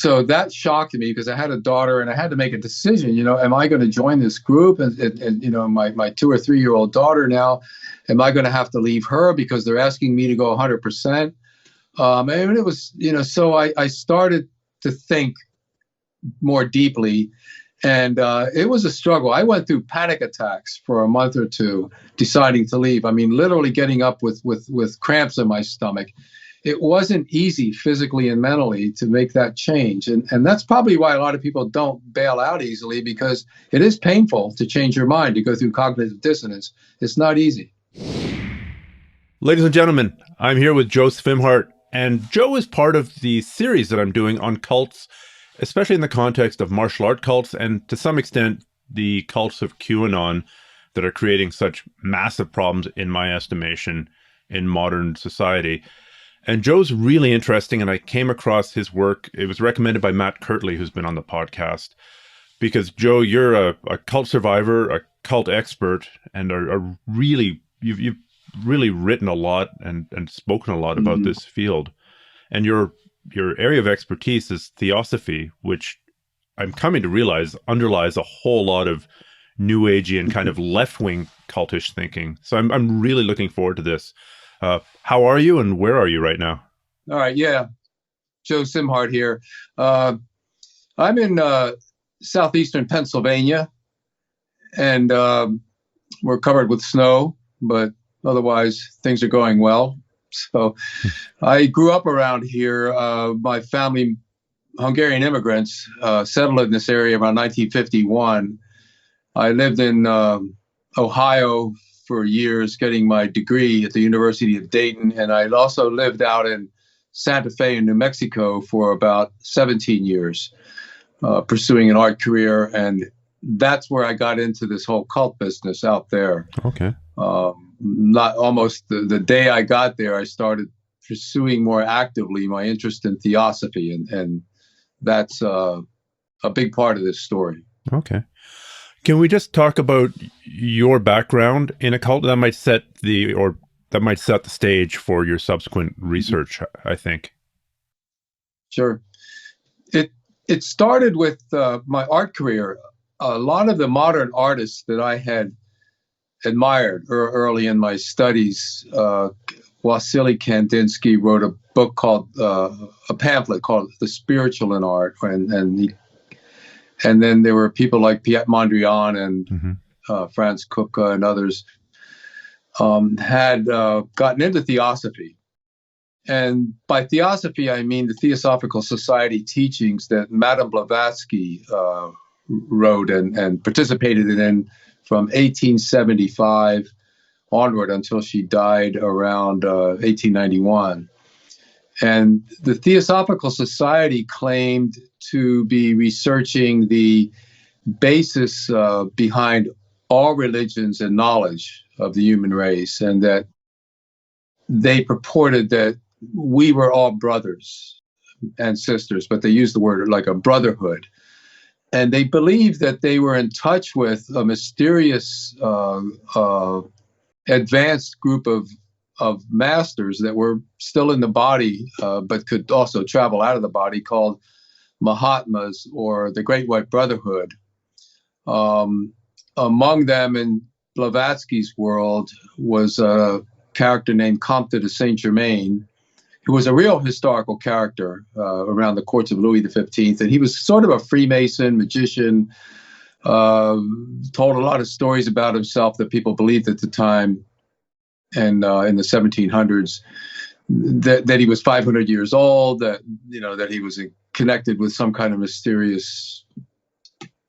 So that shocked me because I had a daughter and I had to make a decision, am I going to join this group? And my 2 or 3 year old daughter now, am I going to have to leave her because they're asking me to go 100%? And it was, so I started to think more deeply, and it was a struggle. I went through panic attacks for a month or two, deciding to leave. I mean, literally getting up with cramps in my stomach. It wasn't easy physically and mentally to make that change. And that's probably why a lot of people don't bail out easily, because it is painful to change your mind, to go through cognitive dissonance. It's not easy. Ladies and gentlemen, I'm here with Joeseph Szimhart, and Joe is part of the series that I'm doing on cults, especially in the context of martial art cults, and to some extent, the cults of QAnon that are creating such massive problems, in my estimation, in modern society. And Joe's really interesting, and I came across his work. It was recommended by Matt Kirtley, who's been on the podcast, because Joe, you're a cult survivor, a cult expert, and are really, you've really written a lot and spoken a lot about this field. And your area of expertise is theosophy, which I'm coming to realize underlies a whole lot of new agey and kind of left-wing cultish thinking. So I'm really looking forward to this. How are you, and where are you right now? All right, yeah. Joe Szimhart here. I'm in southeastern Pennsylvania, and we're covered with snow, but otherwise things are going well. So I grew up around here. My family, Hungarian immigrants, settled in this area around 1951. I lived in Ohio for years, getting my degree at the University of Dayton. And I also lived out in Santa Fe in New Mexico for about 17 years, pursuing an art career. And that's where I got into this whole cult business out there. Okay. Not almost the day I got there, I started pursuing more actively my interest in theosophy. And that's a big part of this story. Okay. Can we just talk about your background in occult? That might set the stage for your subsequent research, I think. Sure. It started with my art career. A lot of the modern artists that I had admired early in my studies, Wassily Kandinsky wrote a book called a pamphlet called "The Spiritual in Art," and then there were people like Piet Mondrian and Franz Kupka and others had gotten into theosophy. And by theosophy, I mean the Theosophical Society teachings that Madame Blavatsky wrote and participated in from 1875 onward until she died around 1891. And the Theosophical Society claimed to be researching the basis behind all religions and knowledge of the human race, and that they purported that we were all brothers and sisters, but they used the word like a brotherhood. And they believed that they were in touch with a mysterious advanced group of masters that were still in the body, but could also travel out of the body, called Mahatmas, or the Great White Brotherhood. Among them, in Blavatsky's world, was a character named Comte de Saint-Germain, who was a real historical character around the courts of Louis XV. And he was sort of a Freemason, magician, told a lot of stories about himself that people believed at the time, and in the 1700s, that he was 500 years old, that he was connected with some kind of mysterious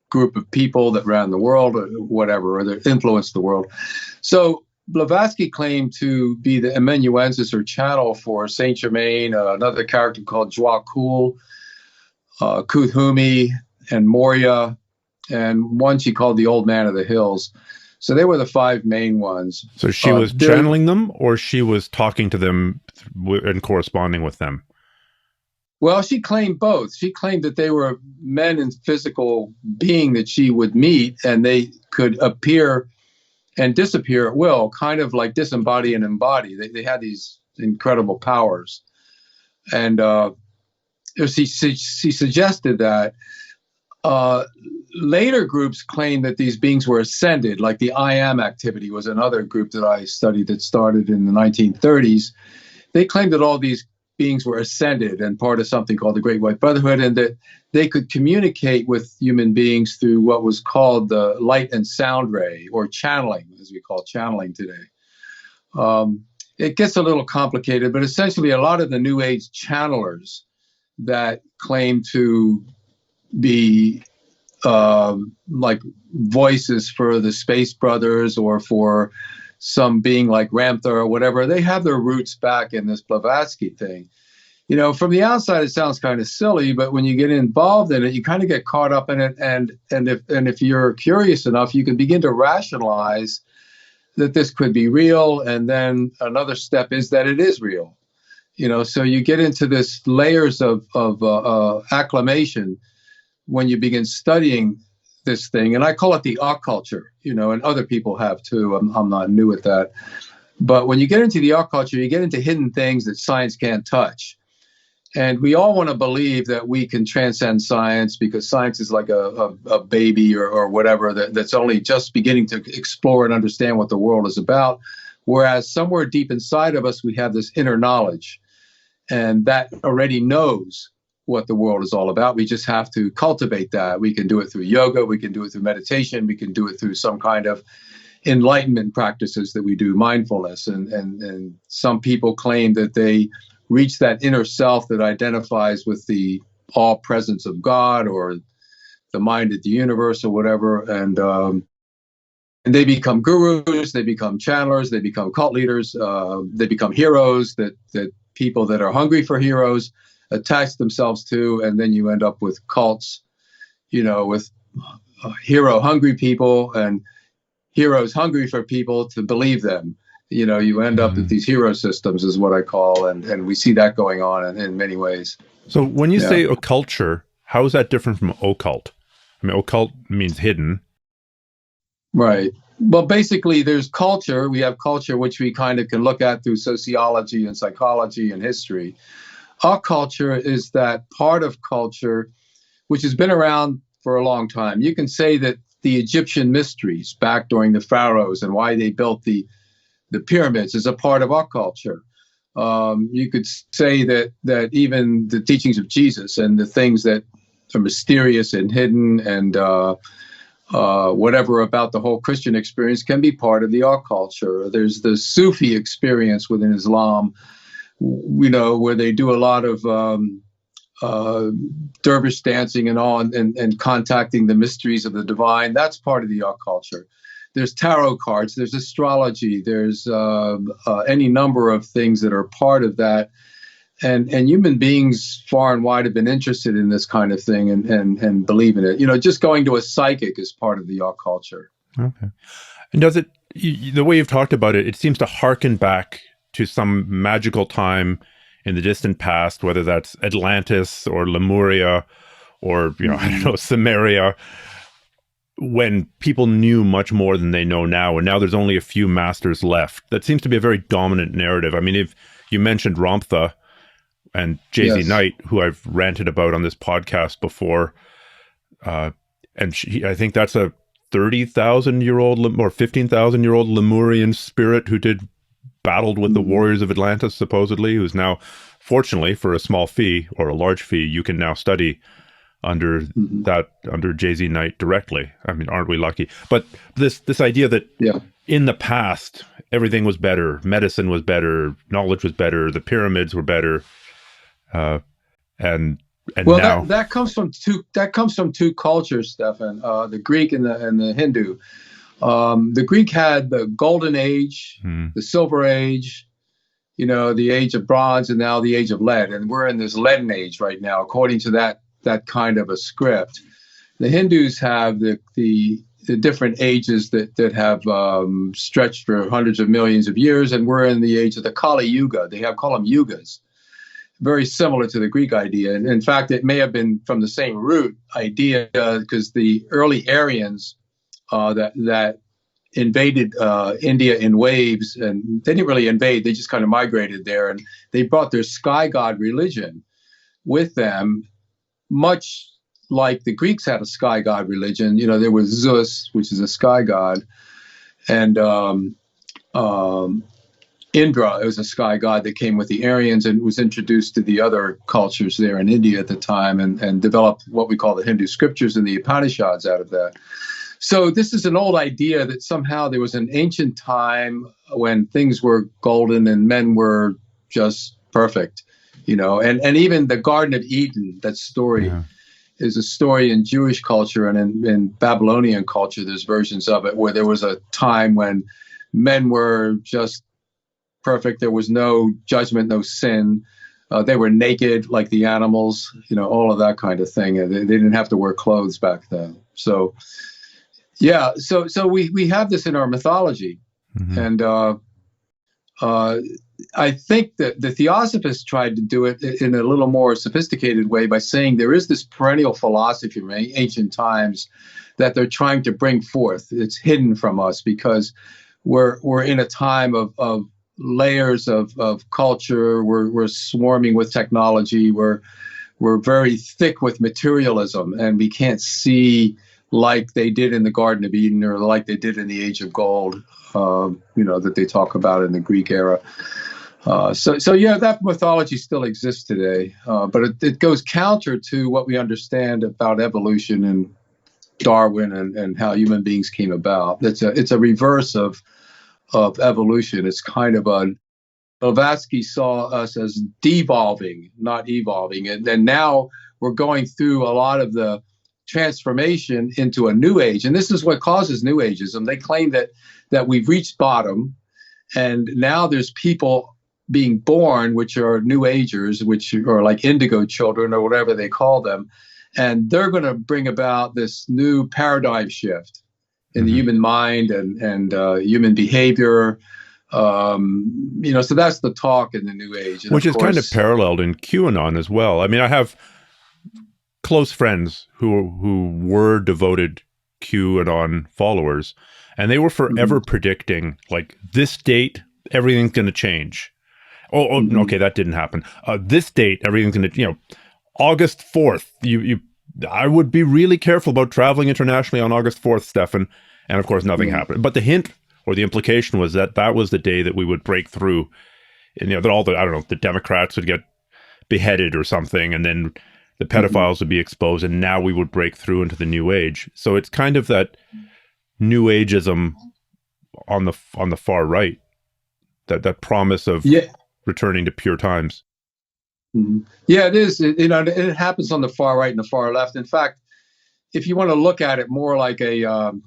group of people that ran the world, or whatever, or that influenced the world. So Blavatsky claimed to be the amanuensis, or channel, for Saint Germain, another character called Jua Kul, Kuthumi, and Moria, and one she called the Old Man of the Hills. So they were the five main ones. So she was channeling them, or she was talking to them and corresponding with them? Well, she claimed both. She claimed that they were men in physical being that she would meet, and they could appear and disappear at will, kind of like disembody and embody. They had these incredible powers. And she suggested that later groups claimed that these beings were ascended, like the I Am activity was another group that I studied that started in the 1930s. They claimed that all these beings were ascended and part of something called the Great White Brotherhood, and that they could communicate with human beings through what was called the light and sound ray, or channeling, as we call channeling today. It gets a little complicated, but essentially a lot of the New Age channelers that claim to be like voices for the Space Brothers or for some being like Ramtha or whatever, they have their roots back in this Blavatsky thing. You know, from the outside, it sounds kind of silly, but when you get involved in it, you kind of get caught up in it. And if you're curious enough, you can begin to rationalize that this could be real. And then another step is that it is real. You know, so you get into this layers of acclamation when you begin studying this thing, and I call it the occulture, you know, and other people have too. I'm not new at that. But when you get into the occulture, you get into hidden things that science can't touch. And we all want to believe that we can transcend science because science is like a baby or whatever that's only just beginning to explore and understand what the world is about. Whereas somewhere deep inside of us, we have this inner knowledge, and that already knows what the world is all about. We just have to cultivate that. We can do it through yoga. We can do it through meditation. We can do it through some kind of enlightenment practices that we do, mindfulness. And some people claim that they reach that inner self that identifies with the all presence of God or the mind of the universe or whatever. And they become gurus, they become channelers, they become cult leaders, they become heroes that people that are hungry for heroes attach themselves to, and then you end up with cults, you know, with hero-hungry people and heroes hungry for people to believe them. You know, you end up with these hero systems is what I call, and we see that going on in many ways. So when you say occulture, how is that different from occult? I mean, occult means hidden. Right. Well, basically, there's culture. We have culture, which we kind of can look at through sociology and psychology and history. Occulture is that part of culture which has been around for a long time. You can say that the Egyptian mysteries back during the pharaohs and why they built the pyramids is a part of occulture. You could say that even the teachings of Jesus and the things that are mysterious and hidden and whatever about the whole Christian experience can be part of the occulture. There's the Sufi experience within Islam, you know, where they do a lot of dervish dancing and all, and contacting the mysteries of the divine. That's part of the occulture. There's tarot cards, there's astrology, there's any number of things that are part of that. And human beings far and wide have been interested in this kind of thing and believe in it. You know, just going to a psychic is part of the occulture. Okay. And does it, the way you've talked about it, it seems to harken back to some magical time in the distant past, whether that's Atlantis or Lemuria or, you know, I don't know, Samaria, when people knew much more than they know now, and now there's only a few masters left. That seems to be a very dominant narrative. I mean, if you mentioned Ramtha and Jay-Z Knight, who I've ranted about on this podcast before, and I think that's a 30,000-year-old or 15,000-year-old Lemurian spirit who battled with the warriors of Atlantis, supposedly, who's now, fortunately, for a small fee or a large fee, you can now study under under Jay-Z Knight directly. I mean, aren't we lucky? But this idea that in the past everything was better, medicine was better, knowledge was better, the pyramids were better, and well, now that comes from two cultures, Stephan, the Greek and the Hindu. The Greek had the Golden Age, the Silver Age, you know, the Age of Bronze, and now the Age of Lead, and we're in this Leaden Age right now, according to that kind of a script. The Hindus have the different ages that have stretched for hundreds of millions of years, and we're in the age of the Kali Yuga. They call them yugas, very similar to the Greek idea. And in fact, it may have been from the same root idea, because the early Aryans that invaded India in waves, and they didn't really invade, they just kind of migrated there, and they brought their sky god religion, with them, much like the Greeks had a sky god religion. There was Zeus, which is a sky god, and Indra is a sky god that came with the Aryans and was introduced to the other cultures there in India at the time, and developed what we call the Hindu scriptures and the Upanishads out of that. So this is an old idea that somehow there was an ancient time when things were golden and men were just perfect, and even the Garden of Eden, that story is a story in Jewish culture, and in Babylonian culture, there's versions of it where there was a time when men were just perfect. There was no judgment, no sin. They were naked like the animals, all of that kind of thing. They didn't have to wear clothes back then. So, yeah, so we have this in our mythology. And I think that the Theosophists tried to do it in a little more sophisticated way by saying there is this perennial philosophy from ancient times that they're trying to bring forth. It's hidden from us because we're in a time of layers of culture. We're swarming with technology. We're very thick with materialism, and we can't see like they did in the Garden of Eden or like they did in the Age of Gold, that they talk about in the Greek era. So yeah, that mythology still exists today, but it goes counter to what we understand about evolution and Darwin and how human beings came about. It's a reverse of evolution. It's kind of Blavatsky saw us as devolving, not evolving. And then now we're going through a lot of the transformation into a new age. And this is what causes new ageism. They claim that we've reached bottom, and now there's people being born, which are new agers, which are like indigo children or whatever they call them. And they're going to bring about this new paradigm shift in the human mind and human behavior. So that's the talk in the new age. And which is kind of paralleled in QAnon as well. I mean, I have close friends who were devoted QAnon followers, and they were forever predicting, like, this date, everything's going to change. Okay, that didn't happen. This date, everything's going to, August 4th, I would be really careful about traveling internationally on August 4th, Stephan. And of course, nothing happened. But the hint or the implication was that was the day that we would break through, and that all the Democrats would get beheaded or something, and then the pedophiles would be exposed, and now we would break through into the new age. So it's kind of that new ageism on the far right, that promise of returning to pure times. Yeah, it is. It happens on the far right and the far left. In fact, if you want to look at it more like the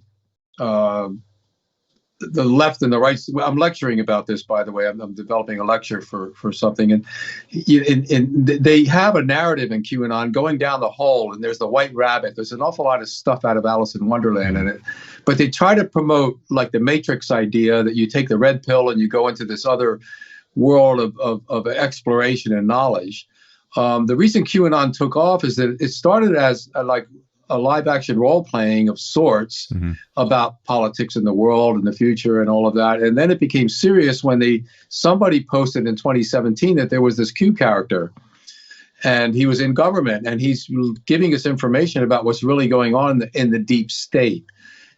left and the right, I'm lecturing about this, by the way. I'm developing a lecture for something, and they have a narrative in QAnon going down the hole, and there's the white rabbit. There's an awful lot of stuff out of Alice in Wonderland in it, but they try to promote like the Matrix idea that you take the red pill and you go into this other world of exploration and knowledge. The reason QAnon took off is that it started as a live action role playing of sorts about politics in the world and the future and all of that. And then it became serious when somebody posted in 2017 that there was this Q character, and he was in government, and he's giving us information about what's really going on in the deep state.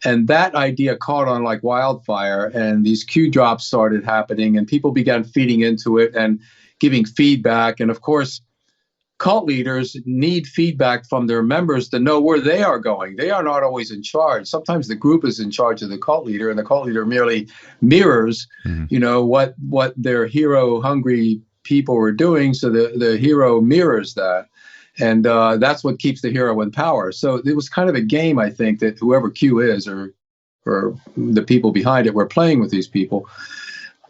And that idea caught on like wildfire, and these Q drops started happening, and people began feeding into it and giving feedback. And of course, cult leaders need feedback from their members to know where they are going. They are not always in charge. Sometimes the group is in charge of the cult leader, and the cult leader merely mirrors, what their hero-hungry people were doing. So the hero mirrors that. And that's what keeps the hero in power. So it was kind of a game, I think, that whoever Q is or the people behind it were playing with these people.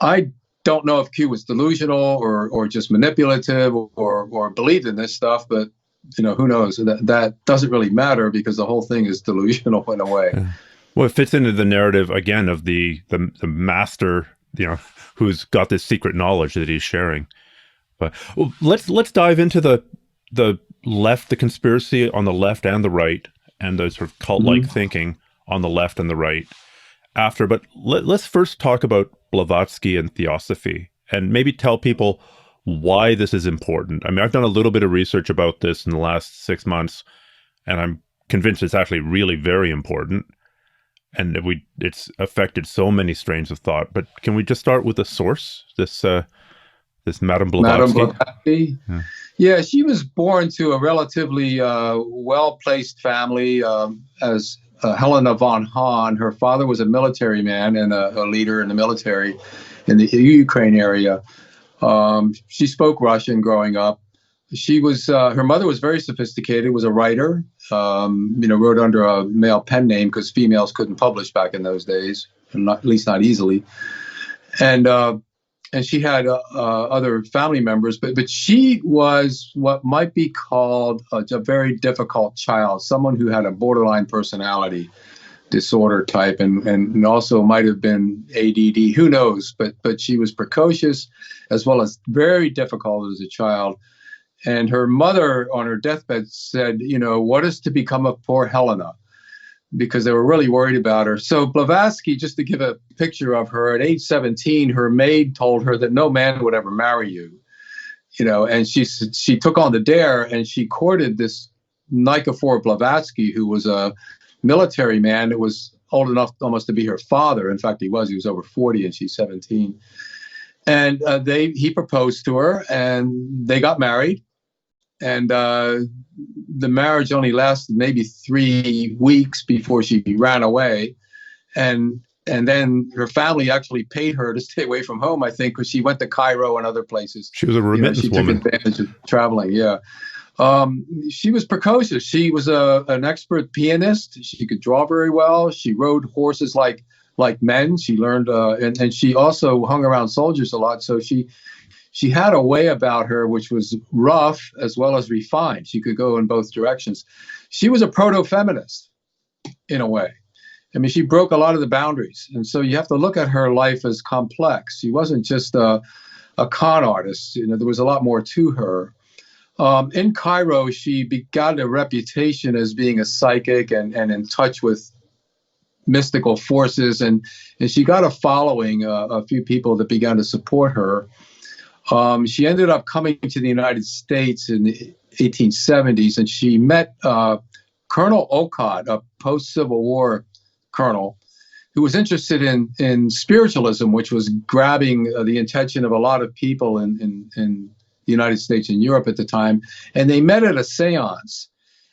I don't know if Q was delusional or just manipulative or believed in this stuff, but who knows? That doesn't really matter because the whole thing is delusional in a way. Yeah. Well, it fits into the narrative again of the master, who's got this secret knowledge that he's sharing. But let's dive into the left, the conspiracy on the left and the right, and the sort of cult-like thinking on the left and the right after. But let's first talk about Blavatsky and Theosophy, and maybe tell people why this is important. I mean, I've done a little bit of research about this in the last 6 months, and I'm convinced it's actually really very important. And it's affected so many strains of thought. But can we just start with the source? This Madame Blavatsky. Madame Blavatsky. Yeah, she was born to a relatively well-placed family as Helena von Hahn. Her father was a military man and a leader in the military in the Ukraine area. She spoke Russian growing up. She was her mother was very sophisticated, was a writer, wrote under a male pen name because females couldn't publish back in those days, at least not easily. And she had other family members, but she was what might be called a very difficult child, someone who had a borderline personality disorder type, and also might have been ADD, who knows, but she was precocious as well as very difficult as a child. And her mother on her deathbed said, what is to become of poor Helena? Because they were really worried about her. So Blavatsky, just to give a picture of her, at age 17, her maid told her that no man would ever marry you, and she took on the dare and she courted this Nikifor Blavatsky, who was a military man that was old enough almost to be her father. In fact, he was over 40 and she's 17. And he proposed to her and they got married. And the marriage only lasted maybe 3 weeks before she ran away. And then her family actually paid her to stay away from home, I think, because she went to Cairo and other places. She was a remittance woman. She took advantage of traveling, yeah. She was precocious. She was an expert pianist. She could draw very well. She rode horses like men. She learned, and she also hung around soldiers a lot. So she had a way about her which was rough as well as refined. She could go in both directions. She was a proto-feminist in a way. I mean, she broke a lot of the boundaries. And so you have to look at her life as complex. She wasn't just a con artist. There was a lot more to her. In Cairo, she got a reputation as being a psychic and in touch with mystical forces. And she got a following, a few people that began to support her. She ended up coming to the United States in the 1870s, and she met Colonel Olcott, a post-Civil War colonel, who was interested in spiritualism, which was grabbing the attention of a lot of people in the United States and Europe at the time. And they met at a seance,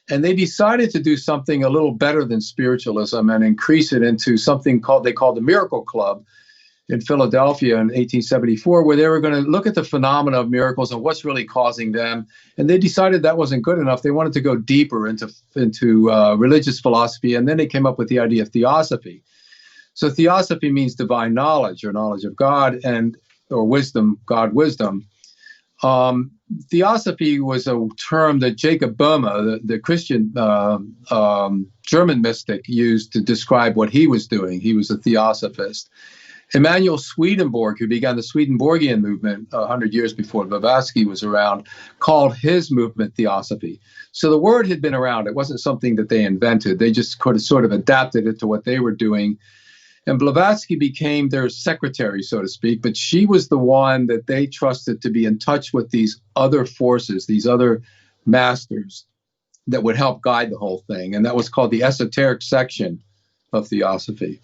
and they decided to do something a little better than spiritualism and increase it into something they called the Miracle Club in Philadelphia in 1874, where they were going to look at the phenomena of miracles and what's really causing them. And they decided that wasn't good enough. They wanted to go deeper into religious philosophy, and then they came up with the idea of theosophy. So theosophy means divine knowledge or knowledge of God or wisdom, God wisdom. Theosophy was a term that Jacob Boehme, the Christian German mystic, used to describe what he was doing. He was a theosophist. Emanuel Swedenborg, who began the Swedenborgian movement 100 years before Blavatsky was around, called his movement theosophy. So the word had been around. It wasn't something that they invented. They just could have sort of adapted it to what they were doing. And Blavatsky became their secretary, so to speak, but she was the one that they trusted to be in touch with these other forces, these other masters that would help guide the whole thing. And that was called the esoteric section of theosophy.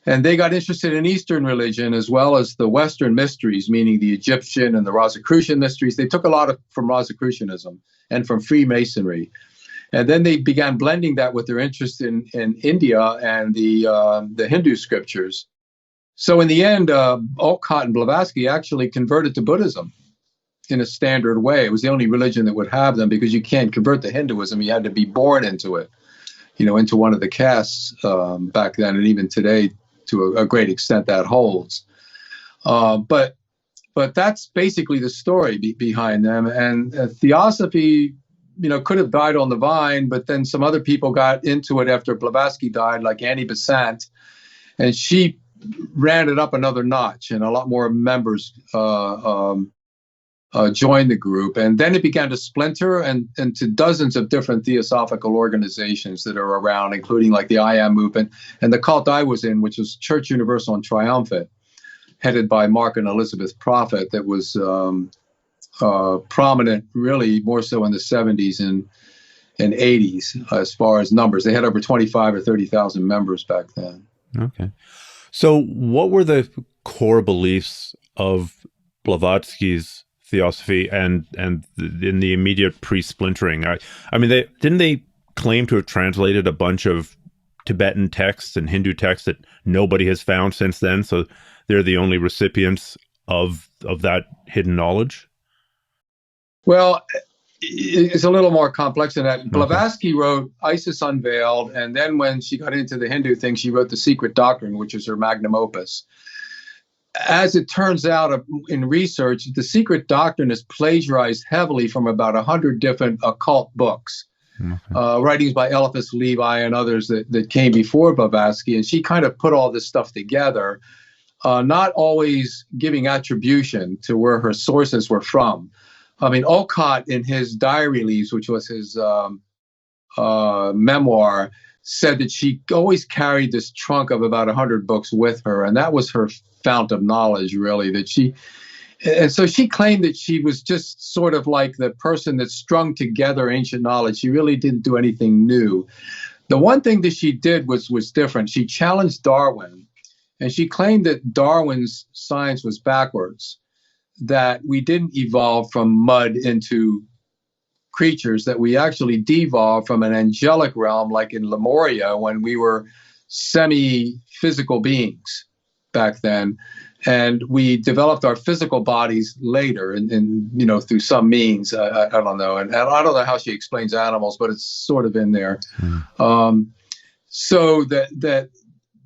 And they got interested in Eastern religion as well as the Western mysteries, meaning the Egyptian and the Rosicrucian mysteries. They took a lot from Rosicrucianism and from Freemasonry. And then they began blending that with their interest in India and the Hindu scriptures. So in the end, Olcott and Blavatsky actually converted to Buddhism in a standard way. It was the only religion that would have them, because you can't convert to Hinduism. You had to be born into it, into one of the castes back then, and even today, to a great extent, that holds. But that's basically the story behind them. And theosophy, could have died on the vine, but then some other people got into it after Blavatsky died, like Annie Besant, and she ran it up another notch, and a lot more members joined the group. And then it began to splinter and to dozens of different theosophical organizations that are around, including like the I Am movement and the cult I was in, which was Church Universal and Triumphant, headed by Mark and Elizabeth Prophet, that was prominent, really more so in the 70s and 80s as far as numbers. They had over 25 or 30,000 members back then. Okay. So what were the core beliefs of Blavatsky's Theosophy and in the immediate pre-splintering? I mean, didn't they claim to have translated a bunch of Tibetan texts and Hindu texts that nobody has found since then? So they're the only recipients of that hidden knowledge? Well, it's a little more complex than that. Blavatsky wrote Isis Unveiled, and then when she got into the Hindu thing, she wrote The Secret Doctrine, which is her magnum opus. As it turns out in research, The Secret Doctrine is plagiarized heavily from about 100 different occult books, writings by Eliphas Levi and others that came before Blavatsky, and she kind of put all this stuff together, not always giving attribution to where her sources were from. I mean, Olcott, in his diary leaves, which was his memoir, said that she always carried this trunk of about 100 books with her, and that was her fount of knowledge, really. And so she claimed that she was just sort of like the person that strung together ancient knowledge. She really didn't do anything new. The one thing that she did was different. She challenged Darwin, and she claimed that Darwin's science was backwards, that we didn't evolve from mud into creatures, that we actually devolved from an angelic realm like in Lemuria when we were semi-physical beings back then. And we developed our physical bodies later and through some means. I don't know. And I don't know how she explains animals, but it's sort of in there. So that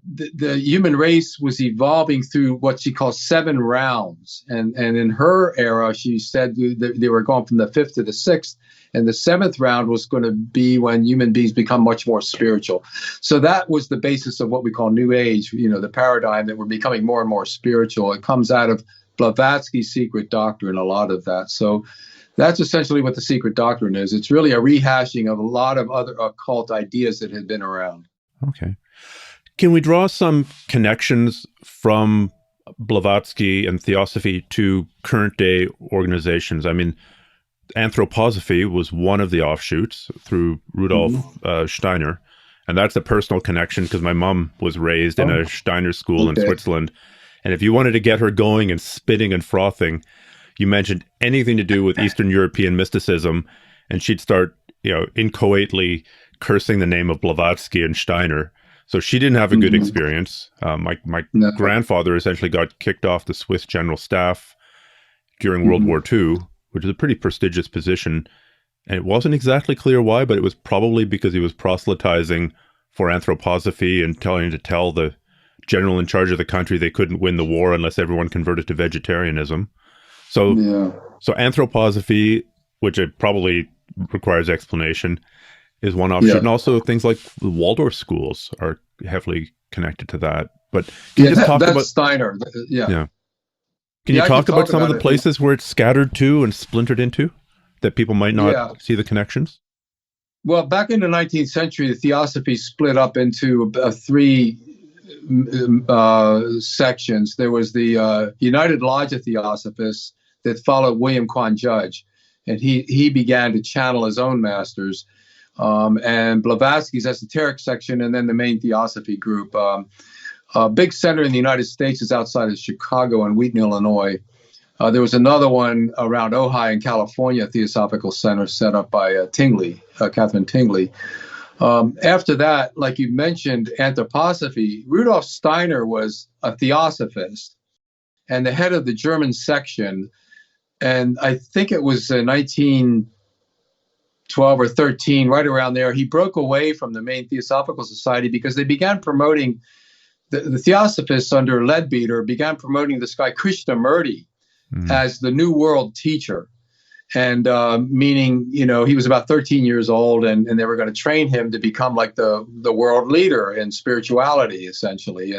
the human race was evolving through what she calls 7 rounds. And in her era, she said that they were going from the 5th to the 6th. And the 7th round was going to be when human beings become much more spiritual. So that was the basis of what we call New Age, the paradigm that we're becoming more and more spiritual. It comes out of Blavatsky's Secret Doctrine, a lot of that. So that's essentially what the Secret Doctrine is. It's really a rehashing of a lot of other occult ideas that had been around. Okay. Can we draw some connections from Blavatsky and Theosophy to current day organizations? I mean, Anthroposophy was one of the offshoots through Rudolf Steiner. And that's a personal connection because my mom was raised in a Steiner school in Switzerland. And if you wanted to get her going and spitting and frothing, you mentioned anything to do with Eastern European mysticism, and she'd start, inchoately cursing the name of Blavatsky and Steiner. So she didn't have a good experience. My grandfather essentially got kicked off the Swiss General Staff during World War II, which is a pretty prestigious position. And it wasn't exactly clear why, but it was probably because he was proselytizing for anthroposophy and trying to tell the general in charge of the country they couldn't win the war unless everyone converted to vegetarianism. So anthroposophy, which it probably requires explanation, is one offshoot. And also things like the Waldorf schools are heavily connected to that. But can you just talk about Steiner? Can you talk about some of the places where it's scattered to and splintered into that people might not see the connections? Well, back in the 19th century, the Theosophy split up into 3 sections. There was the United Lodge of Theosophists that followed William Quan Judge, and he began to channel his own masters. And Blavatsky's esoteric section, and then the main Theosophy group. A big center in the United States is outside of Chicago in Wheaton, Illinois. There was another one around Ojai in California, a Theosophical center set up by Catherine Tingley. After that, like you mentioned, Anthroposophy, Rudolf Steiner was a Theosophist and the head of the German section. And I think it was 1912 or 13, right around there, he broke away from the main Theosophical Society because they began promoting, the Theosophists under Leadbeater began promoting this guy Krishnamurti as the New World teacher. And meaning, he was about 13 years old, and they were going to train him to become like the world leader in spirituality, essentially.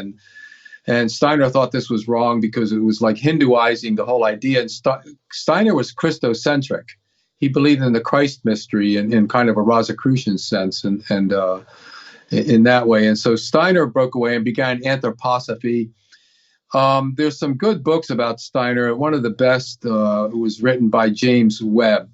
And Steiner thought this was wrong because it was like Hinduizing the whole idea. And Steiner was Christocentric. He believed in the Christ mystery in kind of a Rosicrucian sense, and in that way. And so Steiner broke away and began Anthroposophy. There's some good books about Steiner. One of the best was written by James Webb,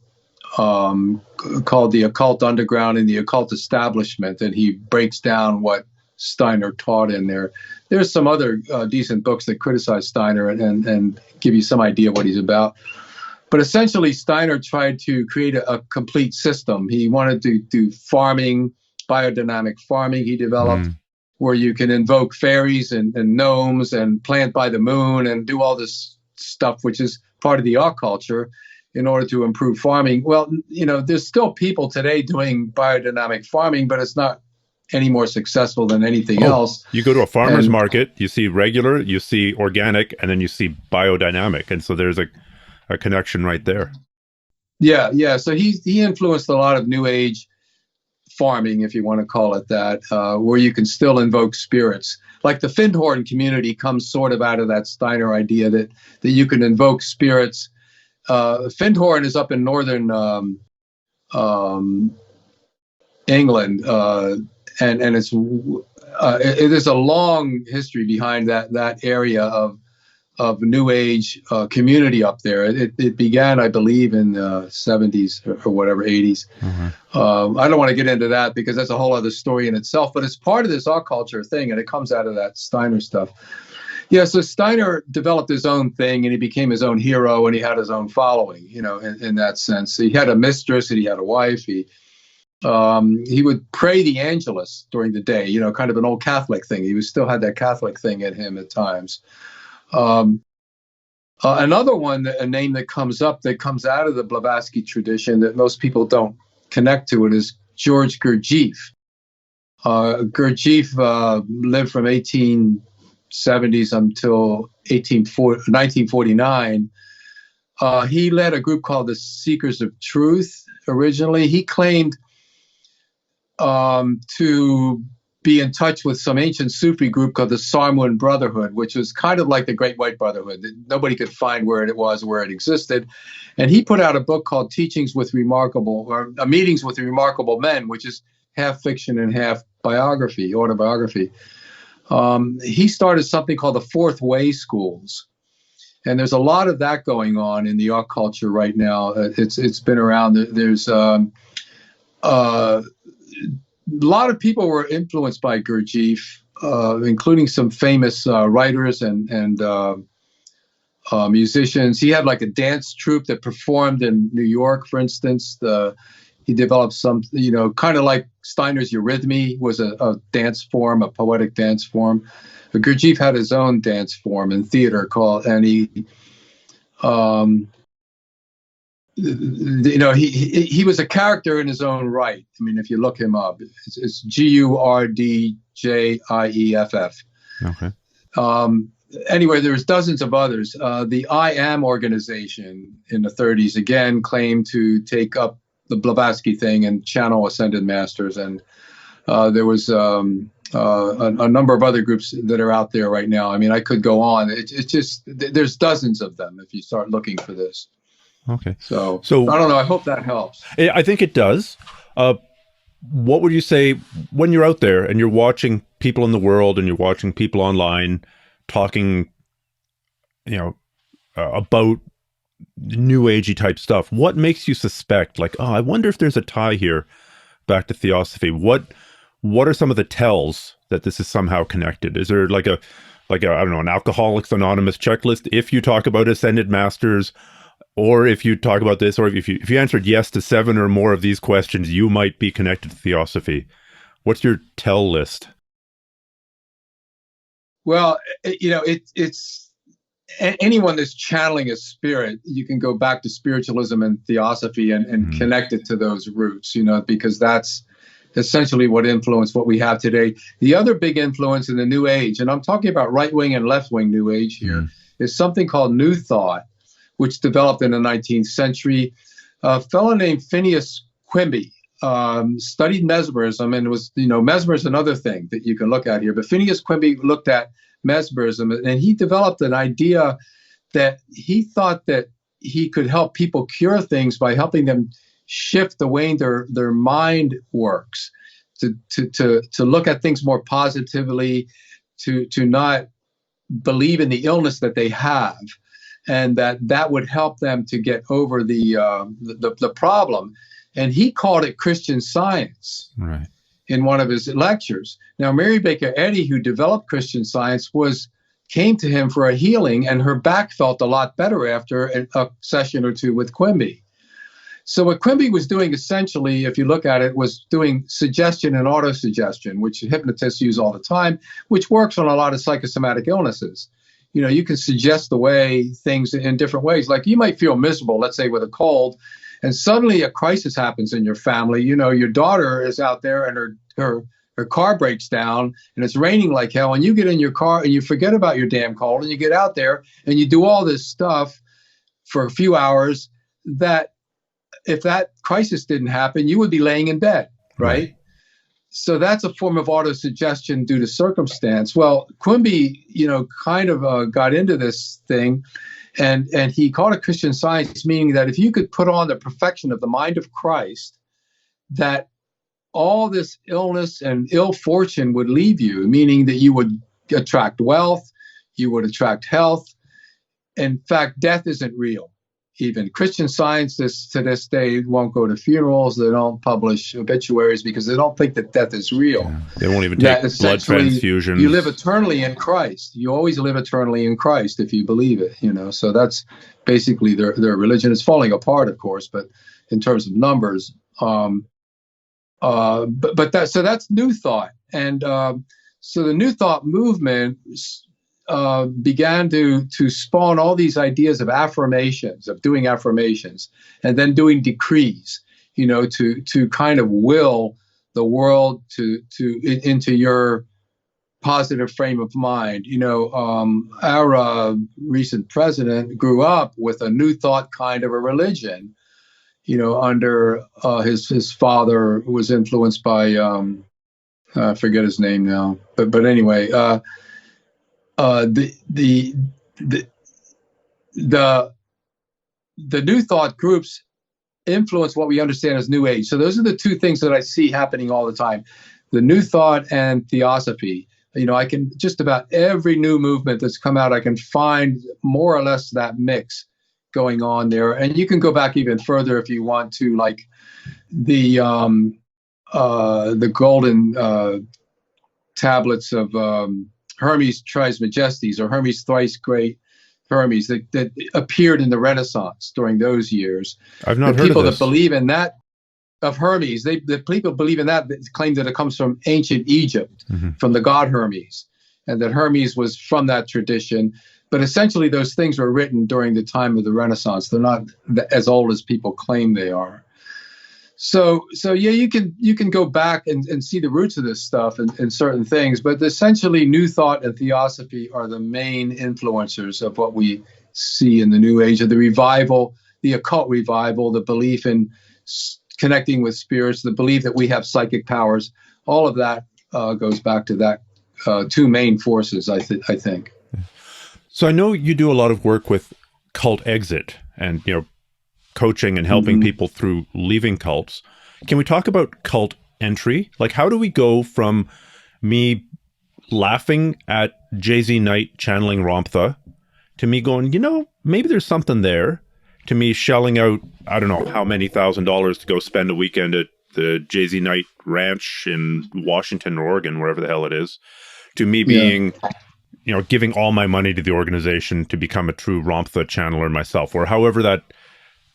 called The Occult Underground and the Occult Establishment, and he breaks down what Steiner taught in there. There's some other decent books that criticize Steiner and give you some idea what he's about. But essentially, Steiner tried to create a complete system. He wanted to do farming, biodynamic farming he developed, where you can invoke fairies and gnomes and plant by the moon and do all this stuff, which is part of the art culture, in order to improve farming. Well, there's still people today doing biodynamic farming, but it's not any more successful than anything else. You go to a farmer's market, you see regular, you see organic, and then you see biodynamic. And so there's a connection right there. Yeah. So he influenced a lot of New Age farming, if you want to call it that, where you can still invoke spirits. Like the Findhorn community comes sort of out of that Steiner idea that you can invoke spirits. Findhorn is up in northern England, and there's a long history behind that area of New Age community up there. It began, I believe, in the 70s or whatever, 80s. I don't want to get into that because that's a whole other story in itself, but it's part of this art culture thing, and it comes out of that Steiner stuff. Yeah, so Steiner developed his own thing, and he became his own hero, and he had his own following, in that sense. He had a mistress, and he had a wife. He would pray the Angelus during the day, kind of an old Catholic thing. He still had that Catholic thing in him at times. Another one, a name that comes out of the Blavatsky tradition that most people don't connect to it, is George Gurdjieff. Gurdjieff lived from 1870s until 1949. He led a group called the Seekers of Truth originally. He claimed to be in touch with some ancient Sufi group called the Sarmun Brotherhood, which was kind of like the Great White Brotherhood. Nobody could find where it was, where it existed. And he put out a book called Meetings with Remarkable Men, which is half fiction and half autobiography. He started something called the Fourth Way schools. And there's a lot of that going on in the art culture right now. It's been around. There's a lot of people were influenced by Gurdjieff, including some famous writers and musicians. He had like a dance troupe that performed in New York, for instance. He developed some, kind of like Steiner's eurythmy was a dance form, a poetic dance form. But Gurdjieff had his own dance form in theater he was a character in his own right. I mean, if you look him up, it's Gurdjieff. Okay. Anyway, there's dozens of others. The I Am organization in the 30s, again, claimed to take up the Blavatsky thing and channel ascended masters. And there was a number of other groups that are out there right now. I mean, I could go on. It's just, there's dozens of them if you start looking for this. Okay. So I don't know. I hope that helps. I think it does. What would you say when you're out there and you're watching people in the world and you're watching people online talking, about new agey type stuff? What makes you suspect, like, I wonder if there's a tie here back to Theosophy? What are some of the tells that this is somehow connected? Is there like a I don't know, an Alcoholics Anonymous checklist? If you talk about ascended masters, or if you talk about this, or if you answered yes to 7 or more of these questions, you might be connected to Theosophy. What's your tell list? Well, it's anyone that's channeling a spirit, you can go back to spiritualism and Theosophy and connect it to those roots, because that's essentially what influenced what we have today. The other big influence in the New Age, and I'm talking about right-wing and left-wing New Age here, is something called New Thought, which developed in the 19th century. A fellow named Phineas Quimby studied mesmerism, and it was, mesmerism is another thing that you can look at here. But Phineas Quimby looked at mesmerism, and he developed an idea that he thought that he could help people cure things by helping them shift the way their mind works, to look at things more positively, to not believe in the illness that they have, and that would help them to get over the problem. And he called it Christian Science. Right. In one of his lectures. Now, Mary Baker Eddy, who developed Christian Science, came to him for a healing, and her back felt a lot better after a session or two with Quimby. So what Quimby was doing essentially, if you look at it, was doing suggestion and autosuggestion, which hypnotists use all the time, which works on a lot of psychosomatic illnesses. You can suggest away things in different ways. Like you might feel miserable, let's say with a cold, and suddenly a crisis happens in your family. Your daughter is out there and her car breaks down and it's raining like hell, and you get in your car and you forget about your damn cold, and you get out there and you do all this stuff for a few hours that if that crisis didn't happen, you would be laying in bed, right? So that's a form of autosuggestion due to circumstance. Well, Quimby, kind of got into this thing, and he called it Christian Science, meaning that if you could put on the perfection of the mind of Christ, that all this illness and ill fortune would leave you, meaning that you would attract wealth, you would attract health. In fact, death isn't real. Even Christian Science to this day won't go to funerals. They don't publish obituaries because they don't think that death is real. Yeah. They won't even take blood transfusions. You live eternally in Christ. You always live eternally in Christ if you believe it. So that's basically their religion. It's falling apart, of course, but in terms of numbers. That's New Thought, and so the New Thought movement began to spawn all these ideas of affirmations, of doing affirmations, and then doing decrees, to kind of will the world into your positive frame of mind. Our recent president grew up with a New Thought kind of a religion, under his father, who was influenced by I forget his name now, but anyway. The New Thought groups influence what we understand as New Age. So those are the two things that I see happening all the time: the New Thought and Theosophy. I can just about every new movement that's come out, I can find more or less that mix going on there. And you can go back even further if you want to, like the golden tablets of Hermes Trismegistus, or Hermes Thrice Great Hermes, that appeared in the Renaissance during those years. I've not heard people of this. That believe in that, of Hermes, the people believe in that claim that it comes from ancient Egypt, from the god Hermes, and that Hermes was from that tradition. But essentially, those things were written during the time of the Renaissance. They're not as old as people claim they are. So yeah, you can go back and see the roots of this stuff and certain things, but essentially New Thought and Theosophy are the main influencers of what we see in the New Age, of the revival, the occult revival, the belief in connecting with spirits, the belief that we have psychic powers. All of that goes back to that two main forces, I think. So I know you do a lot of work with cult exit and coaching and helping people through leaving cults. Can we talk about cult entry? Like, how do we go from me laughing at Jay-Z Knight channeling Ramtha to me going, maybe there's something there, to me shelling out, I don't know how many $1,000 to go spend a weekend at the Jay-Z Knight ranch in Washington or Oregon, wherever the hell it is, to me being, giving all my money to the organization to become a true Ramtha channeler myself, or however that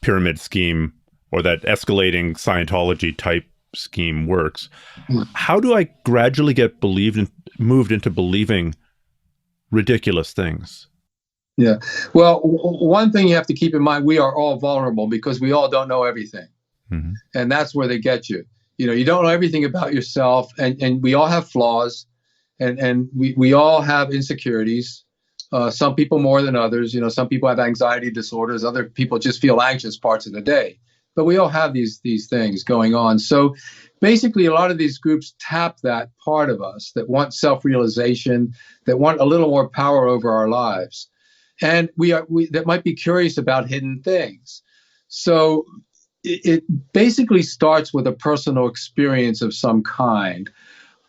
pyramid scheme or that escalating Scientology type scheme works. How do I gradually get moved into believing ridiculous things? Yeah. Well, one thing you have to keep in mind, we are all vulnerable because we all don't know everything. And that's where they get you. You don't know everything about yourself, and we all have flaws, and we all have insecurities. Some people more than others. Some people have anxiety disorders. Other people just feel anxious parts of the day. But we all have these things going on. So basically, a lot of these groups tap that part of us that want self-realization, that want a little more power over our lives. And we that might be curious about hidden things. So it basically starts with a personal experience of some kind.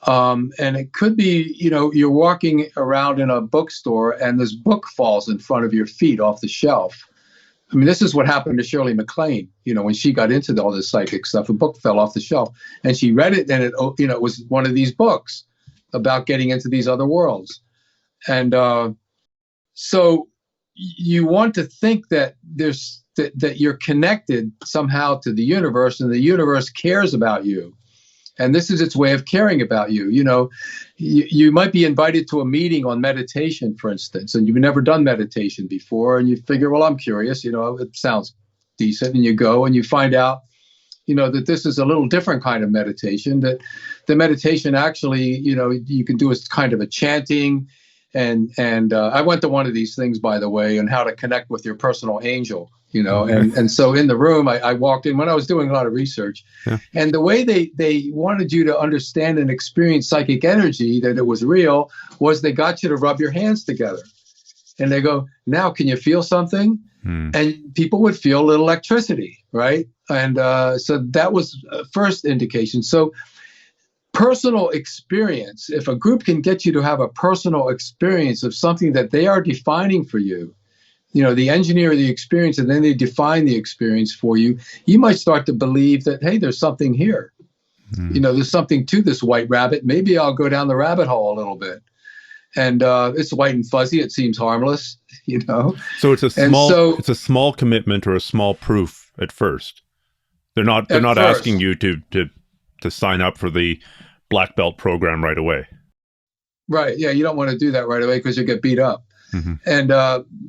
And it could be, you're walking around in a bookstore and this book falls in front of your feet off the shelf. I mean, this is what happened to Shirley MacLaine, when she got into all this psychic stuff. A book fell off the shelf and she read it, and it was one of these books about getting into these other worlds. And so you want to think that that you're connected somehow to the universe, and the universe cares about you. And this is its way of caring about you. You might be invited to a meeting on meditation, for instance, and you've never done meditation before, and you figure, well, I'm curious, it sounds decent, and you go and you find out, that this is a little different kind of meditation, that the meditation actually, you can do as kind of a chanting. And I went to one of these things, by the way, on how to connect with your personal angel, and so in the room, I walked in when I was doing a lot of research, and the way they wanted you to understand and experience psychic energy, that it was real, was they got you to rub your hands together. And they go, now, can you feel something? And people would feel a little electricity, right? And so that was first indication. So personal experience, if a group can get you to have a personal experience of something that they are defining for you, the engineer the experience, and then they define the experience for you, you might start to believe that, hey, there's something here. There's something to this white rabbit. Maybe I'll go down the rabbit hole a little bit. And it's white and fuzzy. It seems harmless, So it's a small commitment or a small proof at first. They're not asking you to sign up for the black belt program right away. Right. Yeah. You don't want to do that right away because you get beat up. And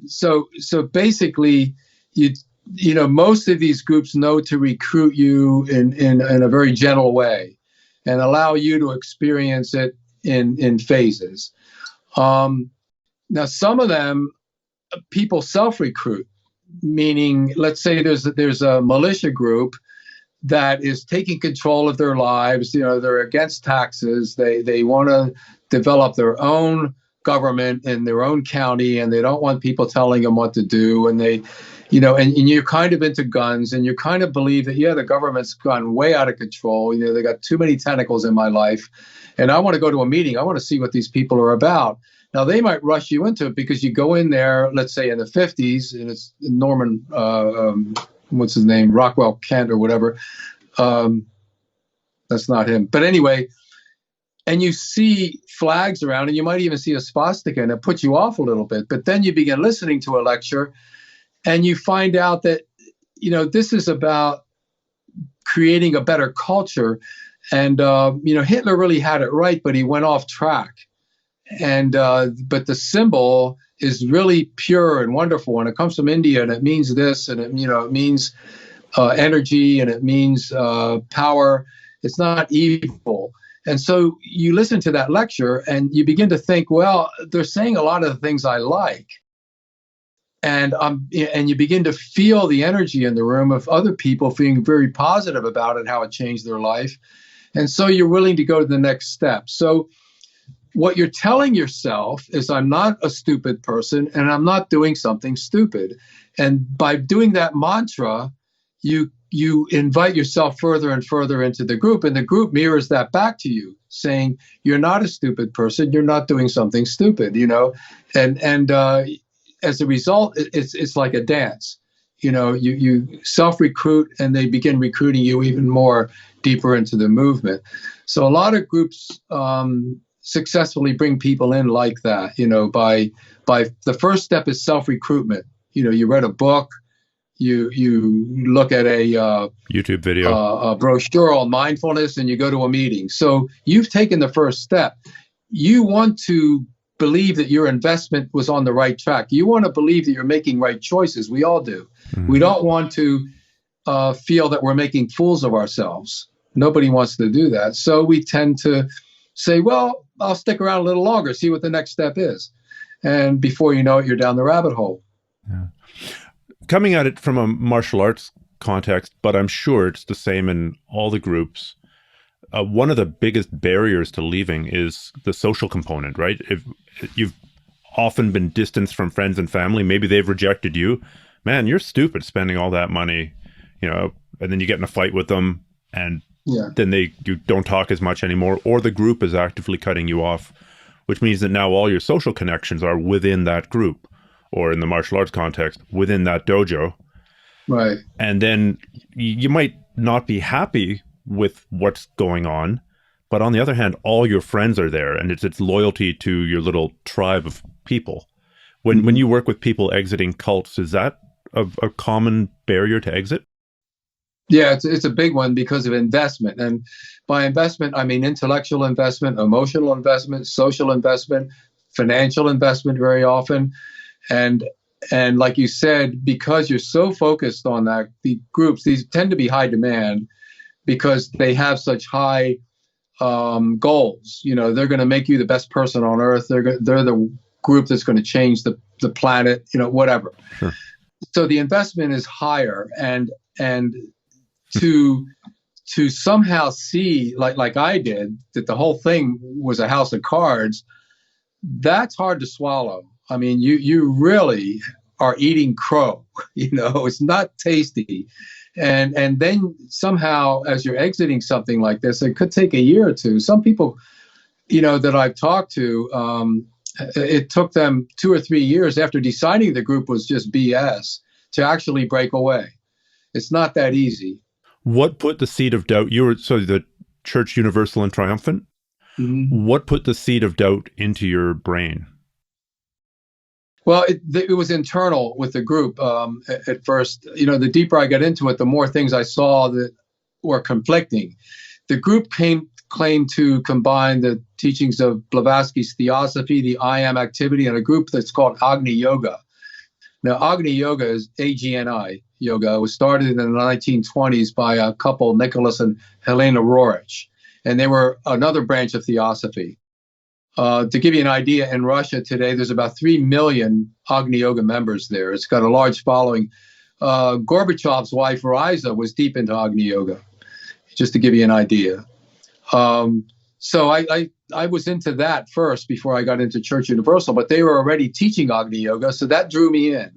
so basically, most of these groups know to recruit you in a very gentle way and allow you to experience it in phases. Now, some of them, people self-recruit, meaning, let's say there's a militia group that is taking control of their lives. They're against taxes. They want to develop their own government in their own county, and they don't want people telling them what to do. And they, and you're kind of into guns, and you kind of believe that, the government's gone way out of control. They got too many tentacles in my life, and I want to go to a meeting. I want to see what these people are about. Now, they might rush you into it because you go in there, let's say in the 50s, and it's Norman, what's his name, Rockwell Kent or whatever. That's not him. But anyway, and you see flags around, and you might even see a swastika, and it puts you off a little bit. But then you begin listening to a lecture, and you find out that, this is about creating a better culture. And, Hitler really had it right, but he went off track. And but the symbol is really pure and wonderful, and it comes from India, and it means this, and it means energy, and it means power. It's not evil. And so you listen to that lecture, and you begin to think, well, they're saying a lot of the things I like, and you begin to feel the energy in the room of other people feeling very positive about it, how it changed their life, and so you're willing to go to the next step. So what you're telling yourself is, I'm not a stupid person, and I'm not doing something stupid. And by doing that mantra, you invite yourself further and further into the group, and the group mirrors that back to you, saying, you're not a stupid person, you're not doing something stupid, and as a result, it's like a dance. You self-recruit, and they begin recruiting you even more deeper into the movement. So a lot of groups successfully bring people in like that, by the first step is self-recruitment. You read a book, you look at a YouTube video, a brochure on mindfulness, and you go to a meeting. So you've taken the first step. You want to believe that your investment was on the right track. You want to believe that you're making right choices. We all do. We don't want to feel that we're making fools of ourselves. Nobody wants to do that. So we tend to say, well, I'll stick around a little longer, see what the next step is. And before you know it, you're down the rabbit hole. Yeah. Coming at it from a martial arts context, but I'm sure it's the same in all the groups. One of the biggest barriers to leaving is the social component, right? If you've often been distanced from friends and family, maybe they've rejected you. Man, you're stupid spending all that money, and then you get in a fight with them, and Yeah. then you don't talk as much anymore, or the group is actively cutting you off, which means that now all your social connections are within that group, or in the martial arts context, within that dojo. Right. And then you might not be happy with what's going on, but on the other hand, all your friends are there, and it's loyalty to your little tribe of people. When you work with people exiting cults, is that a common barrier to exit? Yeah, it's a big one because of investment. And by investment, I mean intellectual investment, emotional investment, social investment, financial investment very often. And like you said, because you're so focused on that, the groups, these tend to be high demand because they have such high goals. You know, they're going to make you the best person on earth. They're the group that's going to change the planet, you know, whatever. Sure. So the investment is higher, and to somehow see, like I did, that the whole thing was a house of cards, that's hard to swallow. I mean, you really are eating crow, you know, it's not tasty. And then somehow, as you're exiting something like this, it could take a year or two. Some people, you know, that I've talked to, it took them 2 or 3 years after deciding the group was just BS to actually break away. It's not that easy. What put the seed of doubt? You were the Church Universal and Triumphant. Mm-hmm. What put the seed of doubt into your brain? Well, it was internal with the group at first. You know, the deeper I got into it, the more things I saw that were conflicting. The group claimed to combine the teachings of Blavatsky's Theosophy, the I Am activity, and a group that's called Agni Yoga. Now, Agni Yoga is AGNI yoga. It was started in the 1920s by a couple, Nicholas and Helena Roerich, and they were another branch of Theosophy. To give you an idea, in Russia today, there's about 3 million Agni Yoga members there. It's got a large following. Gorbachev's wife, Riza, was deep into Agni Yoga, just to give you an idea. So I was into that first before I got into Church Universal, but they were already teaching Agni Yoga, so that drew me in,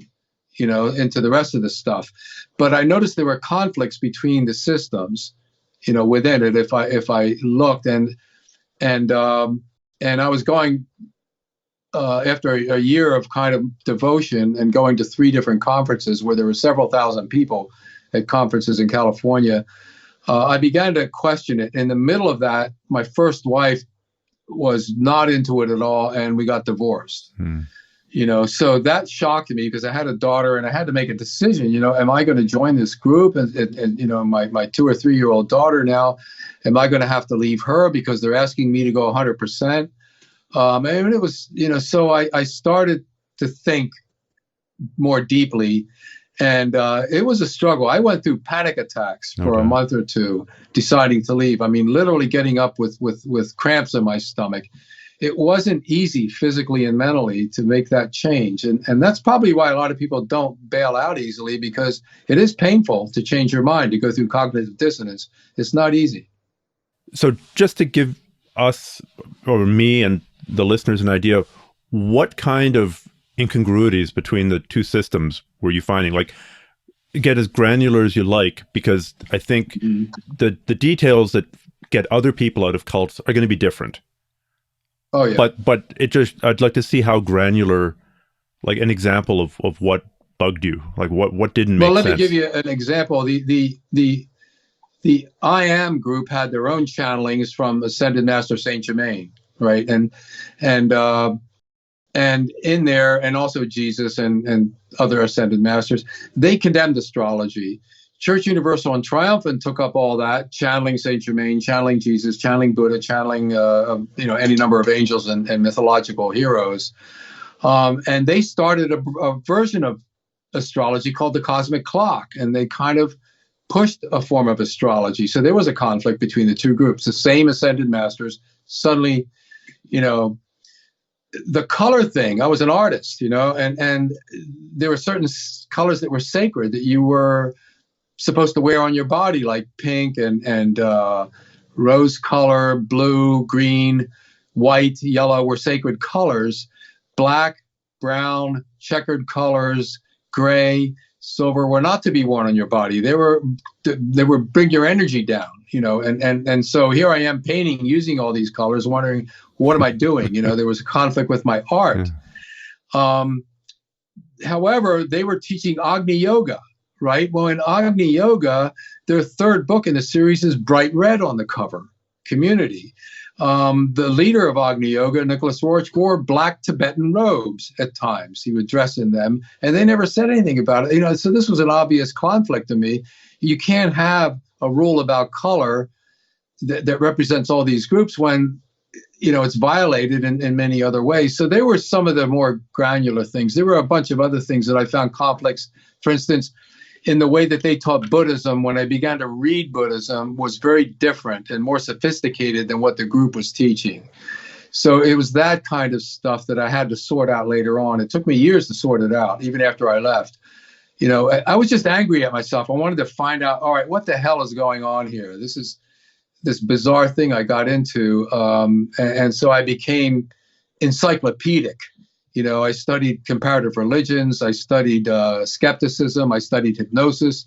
you know, into the rest of the stuff. But I noticed there were conflicts between the systems, you know, within it. If I looked, and I was going after a year of kind of devotion and going to 3 different conferences where there were several thousand people at conferences in California. I began to question it. In the middle of that, my first wife was not into it at all, and we got divorced. You know, so that shocked me because I had a daughter and I had to make a decision. You know, am I going to join this group? And you know, my 2 or 3 year old daughter now, am I going to have to leave her because they're asking me to go 100%? And it was, you know, so I started to think more deeply. And it was a struggle. I went through panic attacks for a month or two, deciding to leave. I mean, literally getting up with cramps in my stomach. It wasn't easy physically and mentally to make that change. And that's probably why a lot of people don't bail out easily, because it is painful to change your mind, to go through cognitive dissonance. It's not easy. So just to give us, or me and the listeners, an idea, what kind of incongruities between the two systems were you finding? Like, get as granular as you like, because I think the details that get other people out of cults are going to be different. Oh yeah. But I'd like to see how granular, like an example of what bugged you, like what didn't make sense. Well, let me give you an example. The I Am group had their own channelings from Ascended Master Saint Germain, right? And in there, and also Jesus and other Ascended Masters, they condemned astrology. Church Universal and Triumphant took up all that, channeling Saint Germain, channeling Jesus, channeling Buddha, channeling any number of angels and mythological heroes, and they started a version of astrology called the Cosmic Clock, and they kind of pushed a form of astrology. So there was a conflict between the two groups. The same Ascended Masters suddenly, you know, the color thing. I was an artist, you know, and there were certain colors that were sacred that you were supposed to wear on your body, like pink and rose color, blue, green, white, yellow were sacred colors. Black, brown, checkered colors, gray, silver were not to be worn on your body. They were bring your energy down, and so here I am painting using all these colors, wondering, what am I doing? There was a conflict with my art. However, they were teaching Agni Yoga, right? Well, in Agni Yoga, their third book in the series is bright red on the cover, Community. The leader of Agni Yoga, Nicholas Roerich, wore black Tibetan robes at times. He would dress in them, and they never said anything about it. So this was an obvious conflict to me. You can't have a rule about color that represents all these groups when it's violated in many other ways. So there were some of the more granular things. There were a bunch of other things that I found conflicts. For instance, in the way that they taught Buddhism, when I began to read Buddhism, was very different and more sophisticated than what the group was teaching. So it was that kind of stuff that I had to sort out later on. It took me years to sort it out, even after I left. I was just angry at myself. I wanted to find out, all right, what the hell is going on here? This is this bizarre thing I got into. And so I became encyclopedic. I studied comparative religions. I studied skepticism. I studied hypnosis.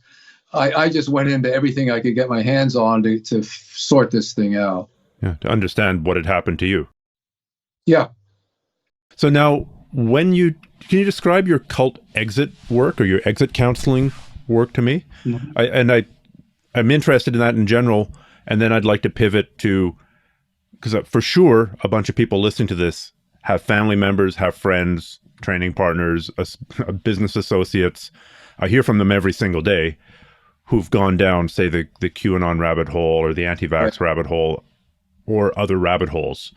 I just went into everything I could get my hands on to sort this thing out. Yeah, to understand what had happened to you. Yeah. So now, can you describe your cult exit work or your exit counseling work to me? Mm-hmm. I'm interested in that in general. And then I'd like to pivot to, because for sure, a bunch of people listening to this have family members, have friends, training partners, business associates. I hear from them every single day who've gone down, say, the QAnon rabbit hole or the anti-vax rabbit hole or other rabbit holes.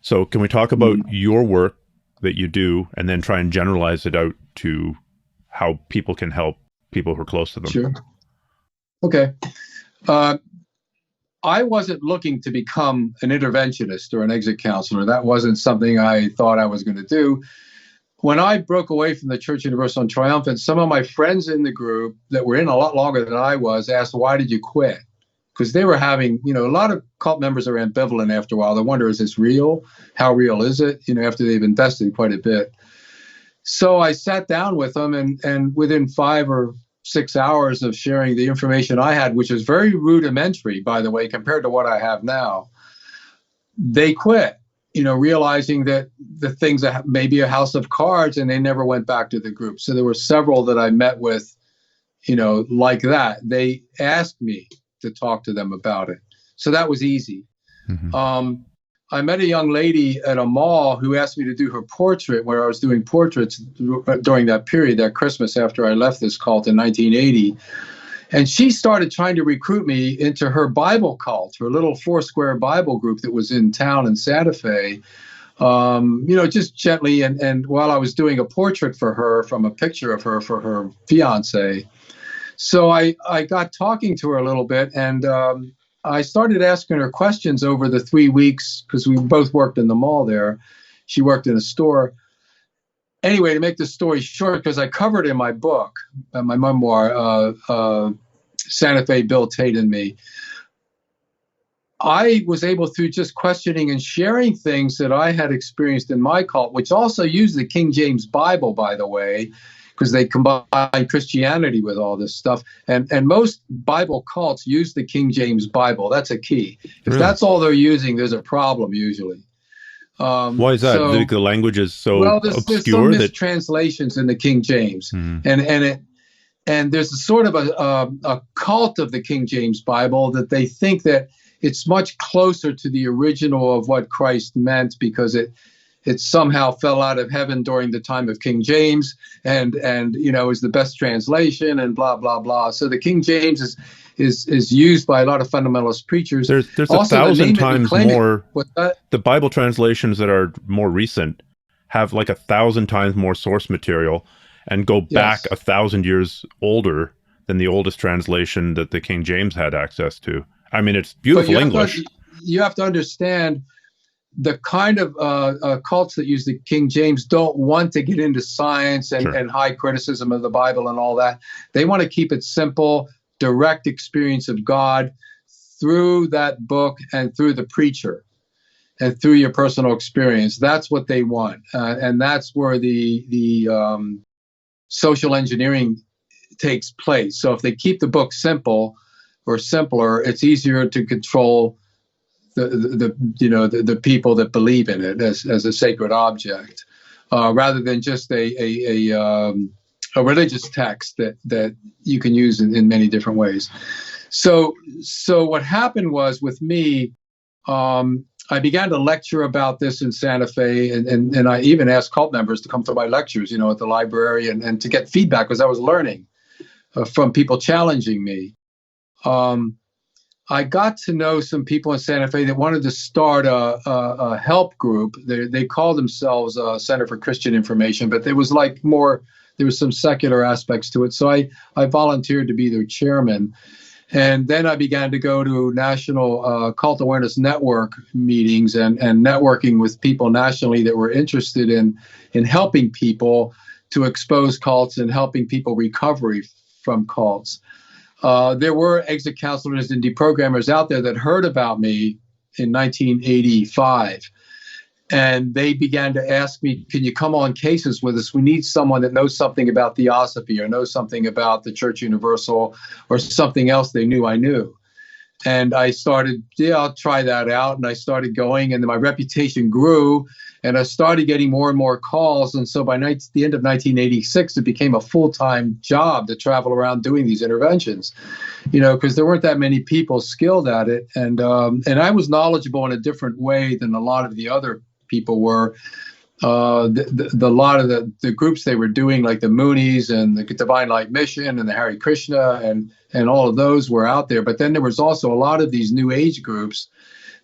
So can we talk about your work that you do and then try and generalize it out to how people can help people who are close to them? Sure. Okay. I wasn't looking to become an interventionist or an exit counselor. That wasn't something I thought I was going to do. When I broke away from the Church Universal and Triumphant, some of my friends in the group that were in a lot longer than I was asked, why did you quit? Because they were having, a lot of cult members are ambivalent after a while. They wonder, is this real? How real is it? After they've invested quite a bit. So I sat down with them, and within 5 or 6 hours of sharing the information I had, which was very rudimentary, by the way, compared to what I have now, they quit, realizing that the things that may be a house of cards, and they never went back to the group. So there were several that I met with, like that. They asked me to talk to them about it. So that was easy. Mm-hmm. I met a young lady at a mall who asked me to do her portrait, where I was doing portraits during that period, that Christmas after I left this cult in 1980. And she started trying to recruit me into her Bible cult, her little Foursquare Bible group that was in town in Santa Fe, just gently. And while I was doing a portrait for her from a picture of her for her fiance. So I got talking to her a little bit, and I started asking her questions over the 3 weeks, because we both worked in the mall there. She worked in a store. Anyway, to make the story short, because I covered in my book, my memoir, Santa Fe, Bill Tate and Me, I was able, through just questioning and sharing things that I had experienced in my cult, which also used the King James Bible, by the way, because they combine Christianity with all this stuff. And most Bible cults use the King James Bible. That's a key. If that's all they're using, there's a problem usually. Why is that? So, the language is so obscure. There's some mistranslations in the King James. And there's a sort of a cult of the King James Bible that they think that it's much closer to the original of what Christ meant, because it somehow fell out of heaven during the time of King James and is the best translation and blah, blah, blah. So the King James is used by a lot of fundamentalist preachers. There's also 1,000 times more. The Bible translations that are more recent have like 1,000 times more source material and go back 1,000 years older than the oldest translation that the King James had access to. I mean, it's beautiful English. You have to understand, the kind of cults that use the King James don't want to get into science and high criticism of the Bible and all that. They want to keep it simple, direct experience of God through that book and through the preacher and through your personal experience. That's what they want. And that's where the social engineering takes place. So if they keep the book simple or simpler, it's easier to control the people that believe in it as a sacred object, rather than just a religious text that you can use in many different ways. So what happened was with me, I began to lecture about this in Santa Fe, and I even asked cult members to come to my lectures, at the library and to get feedback, because I was learning from people challenging me. I got to know some people in Santa Fe that wanted to start a help group. They call themselves Center for Christian Information, but there was some secular aspects to it. So I volunteered to be their chairman. And then I began to go to national cult awareness network meetings and networking with people nationally that were interested in helping people to expose cults and helping people recovery from cults. There were exit counselors and deprogrammers out there that heard about me in 1985. And they began to ask me, can you come on cases with us? We need someone that knows something about Theosophy or knows something about the Church Universal or something else they knew I knew. And I started, I'll try that out. And I started going, and then my reputation grew, and I started getting more and more calls. And so by the end of 1986, it became a full-time job to travel around doing these interventions, because there weren't that many people skilled at it. And I was knowledgeable in a different way than a lot of the other people were. The lot of the groups they were doing, like the Moonies and the Divine Light Mission and the Hare Krishna and all of those were out there. But then there was also a lot of these New Age groups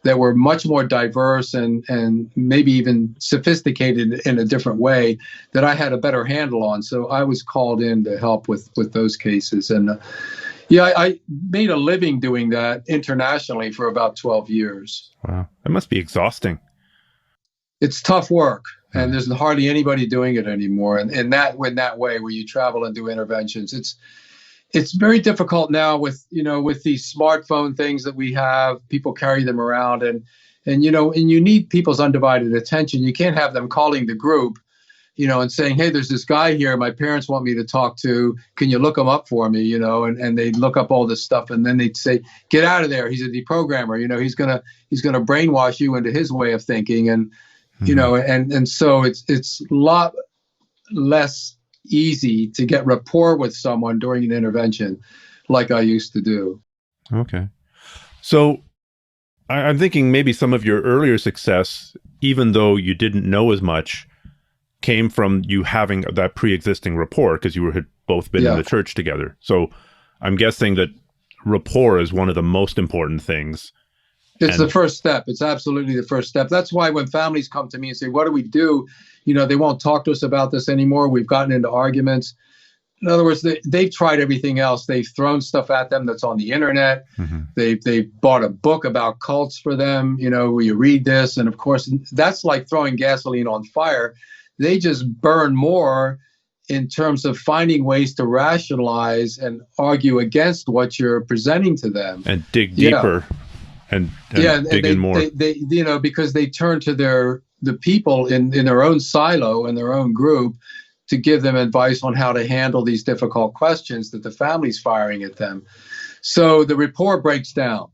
that were much more diverse and maybe even sophisticated in a different way that I had a better handle on. So I was called in to help with those cases. And I made a living doing that internationally for about 12 years. Wow. That must be exhausting. It's tough work, and there's hardly anybody doing it anymore. And in that way, where you travel and do interventions, it's very difficult now with these smartphone things that we have. People carry them around, and you need people's undivided attention. You can't have them calling the group, and saying, hey, there's this guy here my parents want me to talk to. Can you look him up for me? And they look up all this stuff, and then they'd say, get out of there. He's a deprogrammer. He's gonna brainwash you into his way of thinking. And and so it's a lot less easy to get rapport with someone during an intervention like I used to do. Okay. So I'm thinking maybe some of your earlier success, even though you didn't know as much, came from you having that pre-existing rapport, because you had both been in the church together. So I'm guessing that rapport is one of the most important things. It's the first step. It's absolutely the first step. That's why when families come to me and say, what do we do? They won't talk to us about this anymore. We've gotten into arguments. In other words, they've tried everything else. They've thrown stuff at them that's on the internet. Mm-hmm. They've bought a book about cults for them, where you read this. And of course, that's like throwing gasoline on fire. They just burn more in terms of finding ways to rationalize and argue against what you're presenting to them. And dig deeper. Yeah. And dig in more. They because they turn to the people in their own silo, in their own group, to give them advice on how to handle these difficult questions that the family's firing at them. So the rapport breaks down.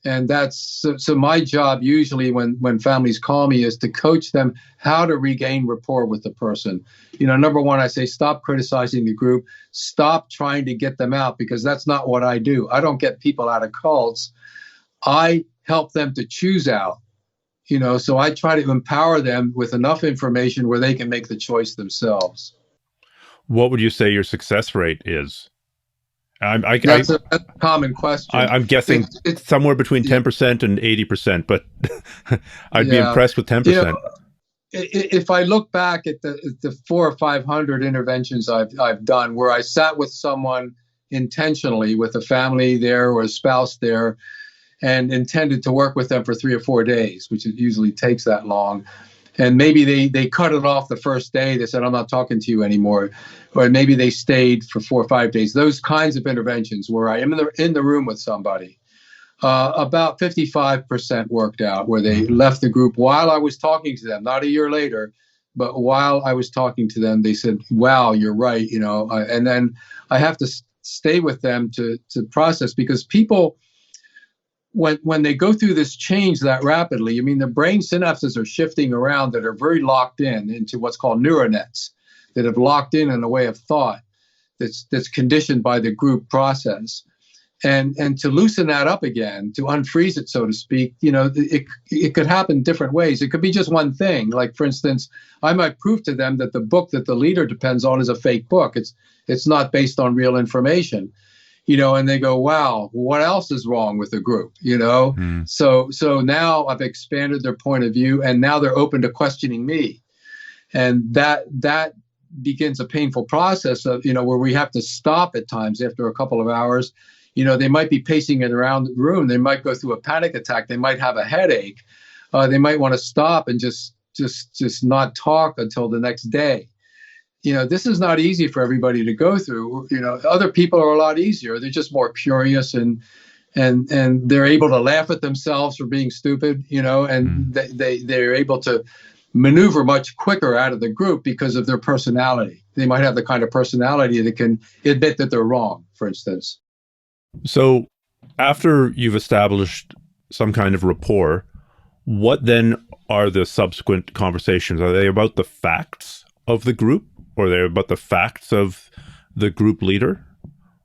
And that's so my job usually when families call me is to coach them how to regain rapport with the person. Number one, I say, stop criticizing the group. Stop trying to get them out, because that's not what I do. I don't get people out of cults. I help them to choose out, so I try to empower them with enough information where they can make the choice themselves. What would you say your success rate is? That's a common question. I'm guessing it's somewhere between 10% and 80%, but I'd be impressed with 10%. If I look back at the 400 or 500 interventions I've done where I sat with someone intentionally, with a family there or a spouse there, and intended to work with them for 3 or 4 days, which usually takes that long. And maybe they cut it off the first day. They said, I'm not talking to you anymore. Or maybe they stayed for 4 or 5 days. Those kinds of interventions where I am in the room with somebody. About 55% worked out, where they left the group while I was talking to them, not a year later, but while I was talking to them, they said, wow, you're right. And then I have to stay with them to process, because people, when they go through this change that rapidly, I mean, the brain synapses are shifting around that are very locked in into what's called neural nets, that have locked in a way of thought that's conditioned by the group process. And to loosen that up again, to unfreeze it, so to speak, it could happen different ways. It could be just one thing. Like, for instance, I might prove to them that the book that the leader depends on is a fake book. It's not based on real information, and they go, wow, what else is wrong with the group? So now I've expanded their point of view, and now they're open to questioning me. And that begins a painful process of, where we have to stop at times after a couple of hours. They might be pacing it around the room. They might go through a panic attack. They might have a headache. They might want to stop and just not talk until the next day. This is not easy for everybody to go through. Other people are a lot easier. They're just more curious and they're able to laugh at themselves for being stupid, and they're able to maneuver much quicker out of the group because of their personality. They might have the kind of personality that can admit that they're wrong, for instance. So after you've established some kind of rapport, what then are the subsequent conversations? Are they about the facts of the group, or are they about the facts of the group leader?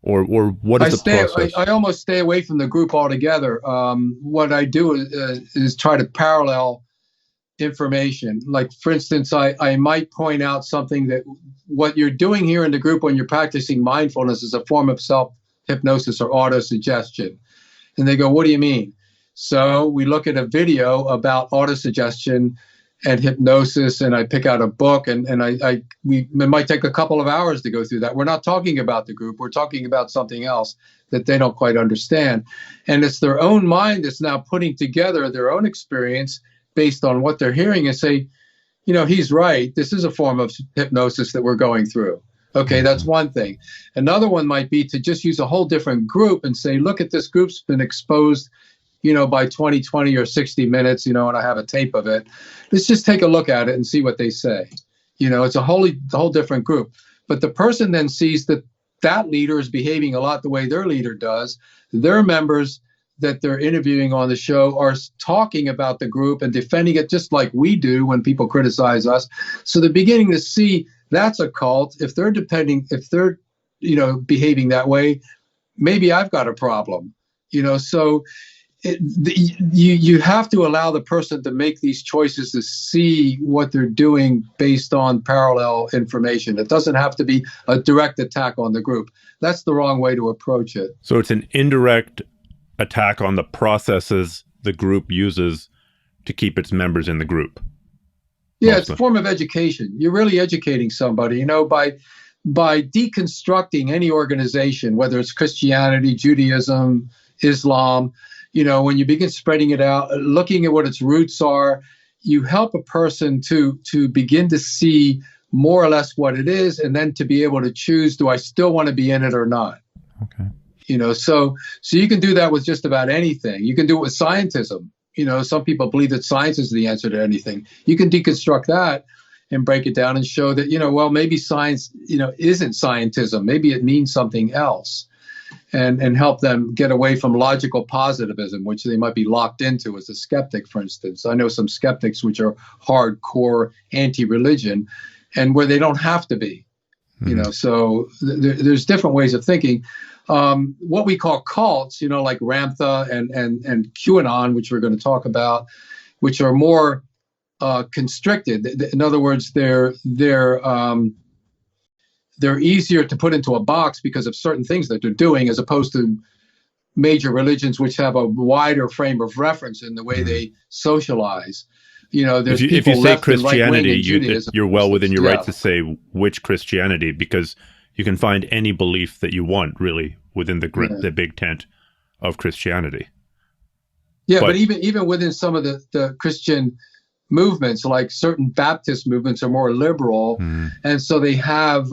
Or what is the process? I almost stay away from the group altogether. What I do is try to parallel information. Like, for instance, I might point out something that what you're doing here in the group when you're practicing mindfulness is a form of self-hypnosis or autosuggestion. And they go, what do you mean? So we look at a video about autosuggestion and hypnosis, and I pick out a book, and it might take a couple of hours to go through that. We're not talking about the group. We're talking about something else that they don't quite understand. And it's their own mind that's now putting together their own experience based on what they're hearing and say, he's right. This is a form of hypnosis that we're going through. Okay, that's one thing. Another one might be to just use a whole different group and say, look at this group's been exposed, by 20 or 60 minutes, and I have a tape of it. Let's just take a look at it and see what they say. It's a whole different group. But the person then sees that leader is behaving a lot the way their leader does. Their members that they're interviewing on the show are talking about the group and defending it just like we do when people criticize us. So they're beginning to see that's a cult. If they're behaving that way, maybe I've got a problem. So you have to allow the person to make these choices to see what they're doing based on parallel information. It doesn't have to be a direct attack on the group. That's the wrong way to approach it. So it's an indirect attack on the processes the group uses to keep its members in the group. Yeah, it's a form of education. You're really educating somebody, by deconstructing any organization, whether it's Christianity, Judaism, Islam, when you begin spreading it out, looking at what its roots are, you help a person to begin to see more or less what it is, and then to be able to choose, do I still want to be in it or not? Okay. So you can do that with just about anything. You can do it with scientism. Some people believe that science is the answer to anything. You can deconstruct that and break it down and show that, maybe science, isn't scientism. Maybe it means something else, and help them get away from logical positivism, which they might be locked into as a skeptic, for instance. I know some skeptics which are hardcore anti-religion, and where they don't have to be. So there's different ways of thinking. What we call cults, like Ramtha and QAnon, which we're going to talk about, which are more constricted. In other words, they're easier to put into a box because of certain things that they're doing, as opposed to major religions, which have a wider frame of reference in the way they socialize. There's if you say Christianity, you're well within your right to say which Christianity, because you can find any belief that you want, really, within the big tent of Christianity. Yeah, but even within some of the Christian movements, like certain Baptist movements are more liberal, and so they have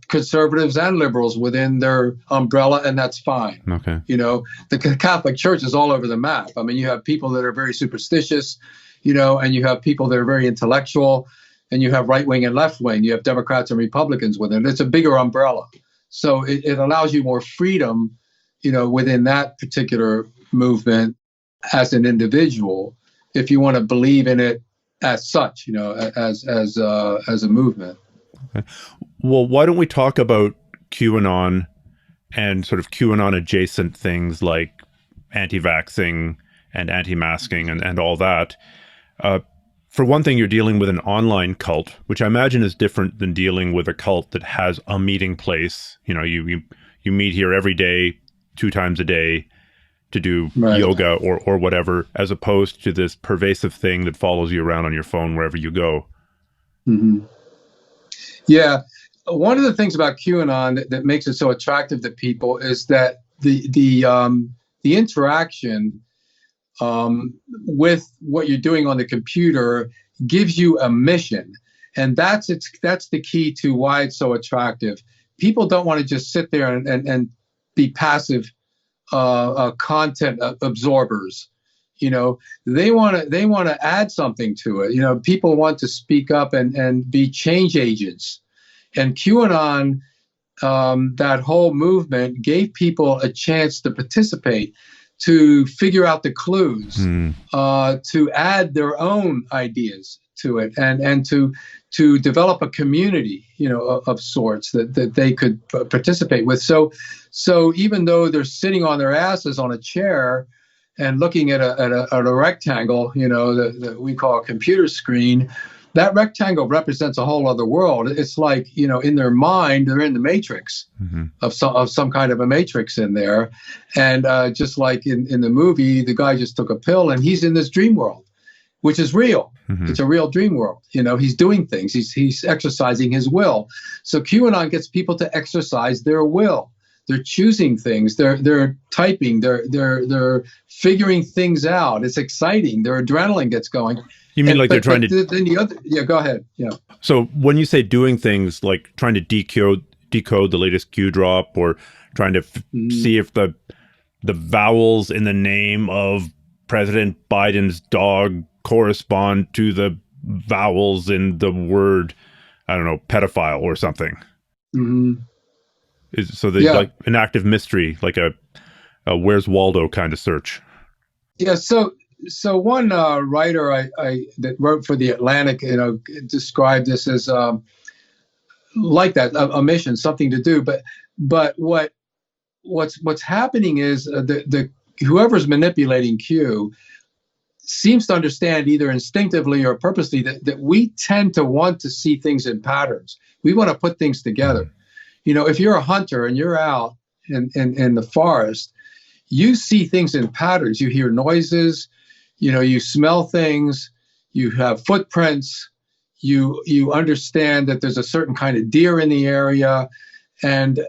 conservatives and liberals within their umbrella, and that's fine. Okay. The Catholic Church is all over the map. I mean, you have people that are very superstitious, and you have people that are very intellectual, and you have right wing and left wing. You have Democrats and Republicans within it. It's a bigger umbrella. So it allows you more freedom, within that particular movement as an individual, if you want to believe in it as such, as a movement. Okay. Well, why don't we talk about QAnon and sort of QAnon adjacent things like anti-vaxxing and anti-masking and all that. For one thing, you're dealing with an online cult, which I imagine is different than dealing with a cult that has a meeting place. You meet here every day, 2 times a day to do yoga or whatever, as opposed to this pervasive thing that follows you around on your phone wherever you go. Mm-hmm. Yeah. One of the things about QAnon that makes it so attractive to people is that the interaction with what you're doing on the computer gives you a mission, and that's the key to why it's so attractive. People don't want to just sit there and be passive content absorbers. They want to add something to it. People want to speak up and be change agents. And QAnon, that whole movement gave people a chance to participate, to figure out the clues, to add their own ideas to it, and to develop a community, of sorts that they could participate with. So even though they're sitting on their asses on a chair and looking at a rectangle, that we call a computer screen, that rectangle represents a whole other world. It's like, in their mind, they're in the matrix of some kind of a matrix in there. And just like in the movie, the guy just took a pill and he's in this dream world, which is real. Mm-hmm. It's a real dream world. He's doing things. He's exercising his will. So QAnon gets people to exercise their will. They're choosing things. They're typing. They're figuring things out. It's exciting. Their adrenaline gets going. You mean they're trying to? Then the other, go ahead. Yeah. So when you say doing things like trying to decode the latest Q drop, or trying to see if the vowels in the name of President Biden's dog correspond to the vowels in the word, I don't know, pedophile or something. Mm-hmm. So they like an active mystery, like a Where's Waldo kind of search. Yeah. So one writer I that wrote for the Atlantic, described this as like that, a mission, something to do. But what's happening is the whoever's manipulating Q seems to understand, either instinctively or purposely, that we tend to want to see things in patterns. We want to put things together. If you're a hunter and you're out in the forest, you see things in patterns. You hear noises, you smell things, you have footprints, you understand that there's a certain kind of deer in the area, and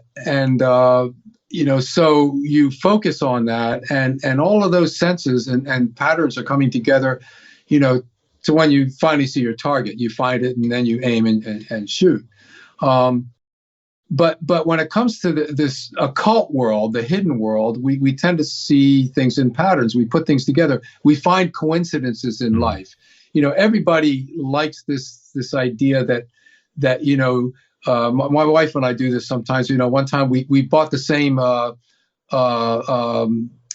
so you focus on that, and all of those senses and patterns are coming together, to when you finally see your target, you find it and then you aim and shoot. But when it comes to this occult world, the hidden world, we tend to see things in patterns. We put things together. We find coincidences in life. Everybody likes this idea that my wife and I do this sometimes. One time we bought the same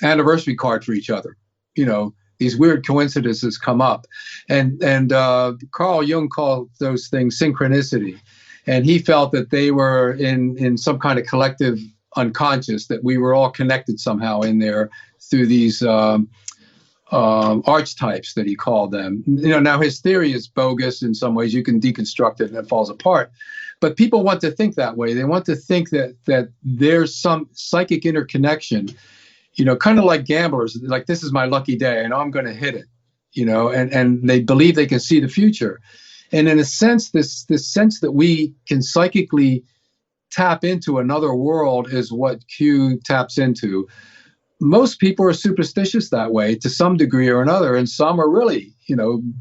anniversary card for each other. These weird coincidences come up, and Carl Jung called those things synchronicity. And he felt that they were in some kind of collective unconscious, that we were all connected somehow in there through these archetypes that he called them. Now his theory is bogus in some ways. You can deconstruct it and it falls apart. But people want to think that way. They want to think that there's some psychic interconnection, kind of like gamblers, like, this is my lucky day and I'm going to hit it, and they believe they can see the future. And in a sense, this sense that we can psychically tap into another world is what Q taps into. Most people are superstitious that way to some degree or another, and some are really,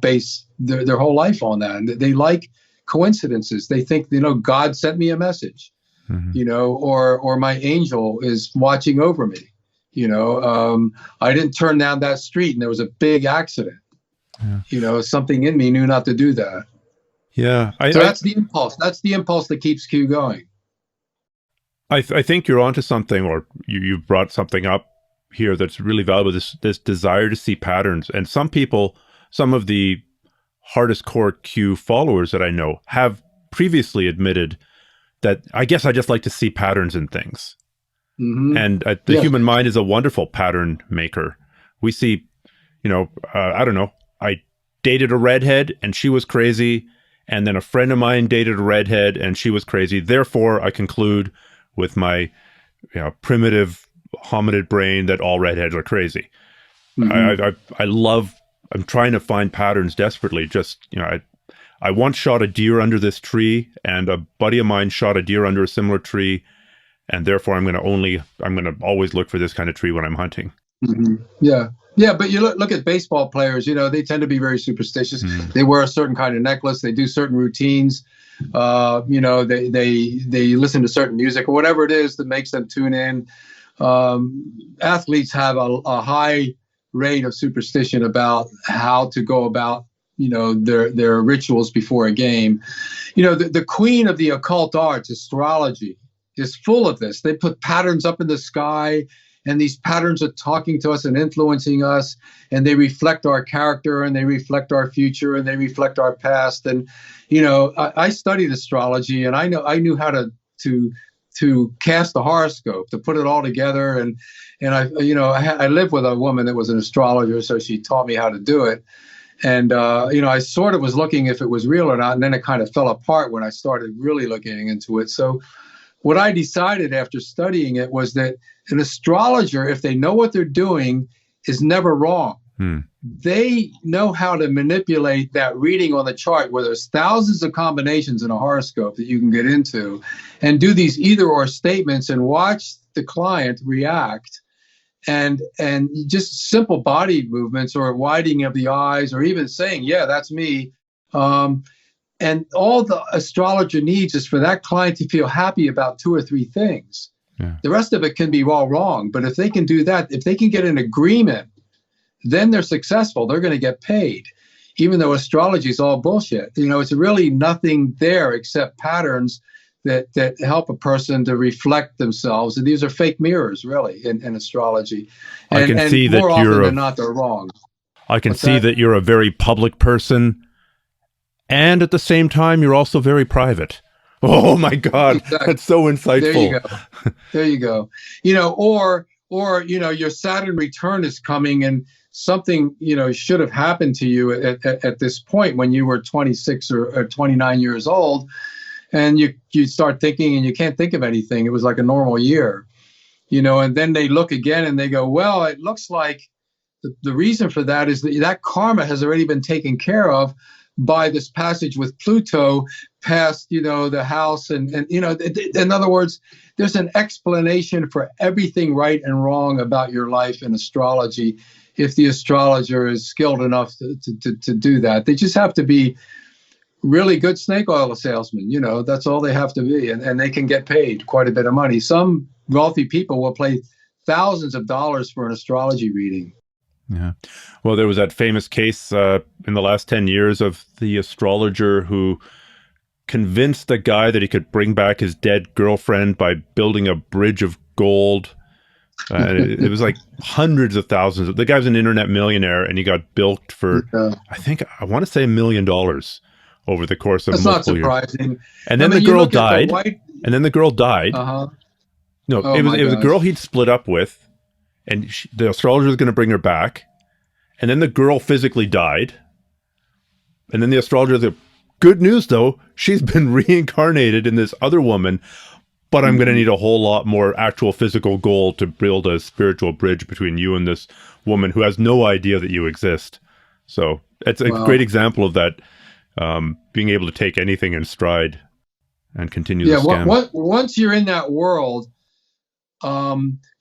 base their whole life on that. And they like coincidences. They think, God sent me a message, or my angel is watching over me. I didn't turn down that street and there was a big accident. Yeah. Something in me knew not to do that. Yeah. So that's the impulse. That's the impulse that keeps Q going. I think you're onto something, or you brought something up here that's really valuable. This desire to see patterns, and some people, some of the hardest core Q followers that I know have previously admitted that I guess I just like to see patterns in things. And the human mind is a wonderful pattern maker. We see, I don't know, I dated a redhead and she was crazy, and then a friend of mine dated a redhead and she was crazy. Therefore, I conclude with my primitive hominid brain that all redheads are crazy. I'm trying to find patterns desperately. Just, I once shot a deer under this tree, and a buddy of mine shot a deer under a similar tree, and therefore I'm going to always look for this kind of tree when I'm hunting. Yeah, but you look at baseball players, they tend to be very superstitious. They wear a certain kind of necklace. They do certain routines. They listen to certain music or whatever it is that makes them tune in. Athletes have a high rate of superstition about how to go about, their rituals before a game. The queen of the occult arts, astrology, is full of this. They put patterns up in the sky, and these patterns are talking to us and influencing us, and they reflect our character, and they reflect our future, and they reflect our past. And, I studied astrology, and I knew how to cast a horoscope, to put it all together. And I lived with a woman that was an astrologer, so she taught me how to do it. And, I sort of was looking if it was real or not, and then it kind of fell apart when I started really looking into it. So what I decided after studying it was that an astrologer, if they know what they're doing, is never wrong. They know how to manipulate that reading on the chart, where there's thousands of combinations in a horoscope that you can get into, and do these either or statements and watch the client react. And just simple body movements or widening of the eyes, or even saying, yeah, that's me. And all the astrologer needs is for that client to feel happy about 2 or 3 things. The rest of it can be all wrong. But if they can do that, if they can get an agreement, then they're successful. They're going to get paid, even though astrology is all bullshit. It's really nothing there except patterns that help a person to reflect themselves. And these are fake mirrors, really, in astrology. I can see that more often than not, they're wrong. I can see that you're a very public person, and at the same time, you're also very private. Oh my God, exactly. That's so insightful. There you go. Or your Saturn return is coming, and something should have happened to you at this point when you were 26 or 29 years old, and you start thinking and you can't think of anything. It was like a normal year, and then they look again and they go, well, it looks like the reason for that is that karma has already been taken care of by this passage with Pluto past, the house. And in other words, there's an explanation for everything right and wrong about your life in astrology, if the astrologer is skilled enough to do that. They just have to be really good snake oil salesmen. That's all they have to be. And they can get paid quite a bit of money. Some wealthy people will pay thousands of dollars for an astrology reading. Yeah. Well, there was that famous case in the last 10 years of the astrologer who convinced the guy that he could bring back his dead girlfriend by building a bridge of gold. It was like hundreds of thousands. The guy was an internet millionaire, and he got bilked for, I want to say $1 million over the course of multiple years. That's not surprising. And then the girl died. And then the girl died. No, it was a girl he'd split up with. And the astrologer was going to bring her back. And then the girl physically died. And then the astrologer said, good news, though, she's been reincarnated in this other woman, but I'm going to need a whole lot more actual physical gold to build a spiritual bridge between you and this woman who has no idea that you exist. So it's a great example of that, being able to take anything in stride and continue the scam. Once you're in that world,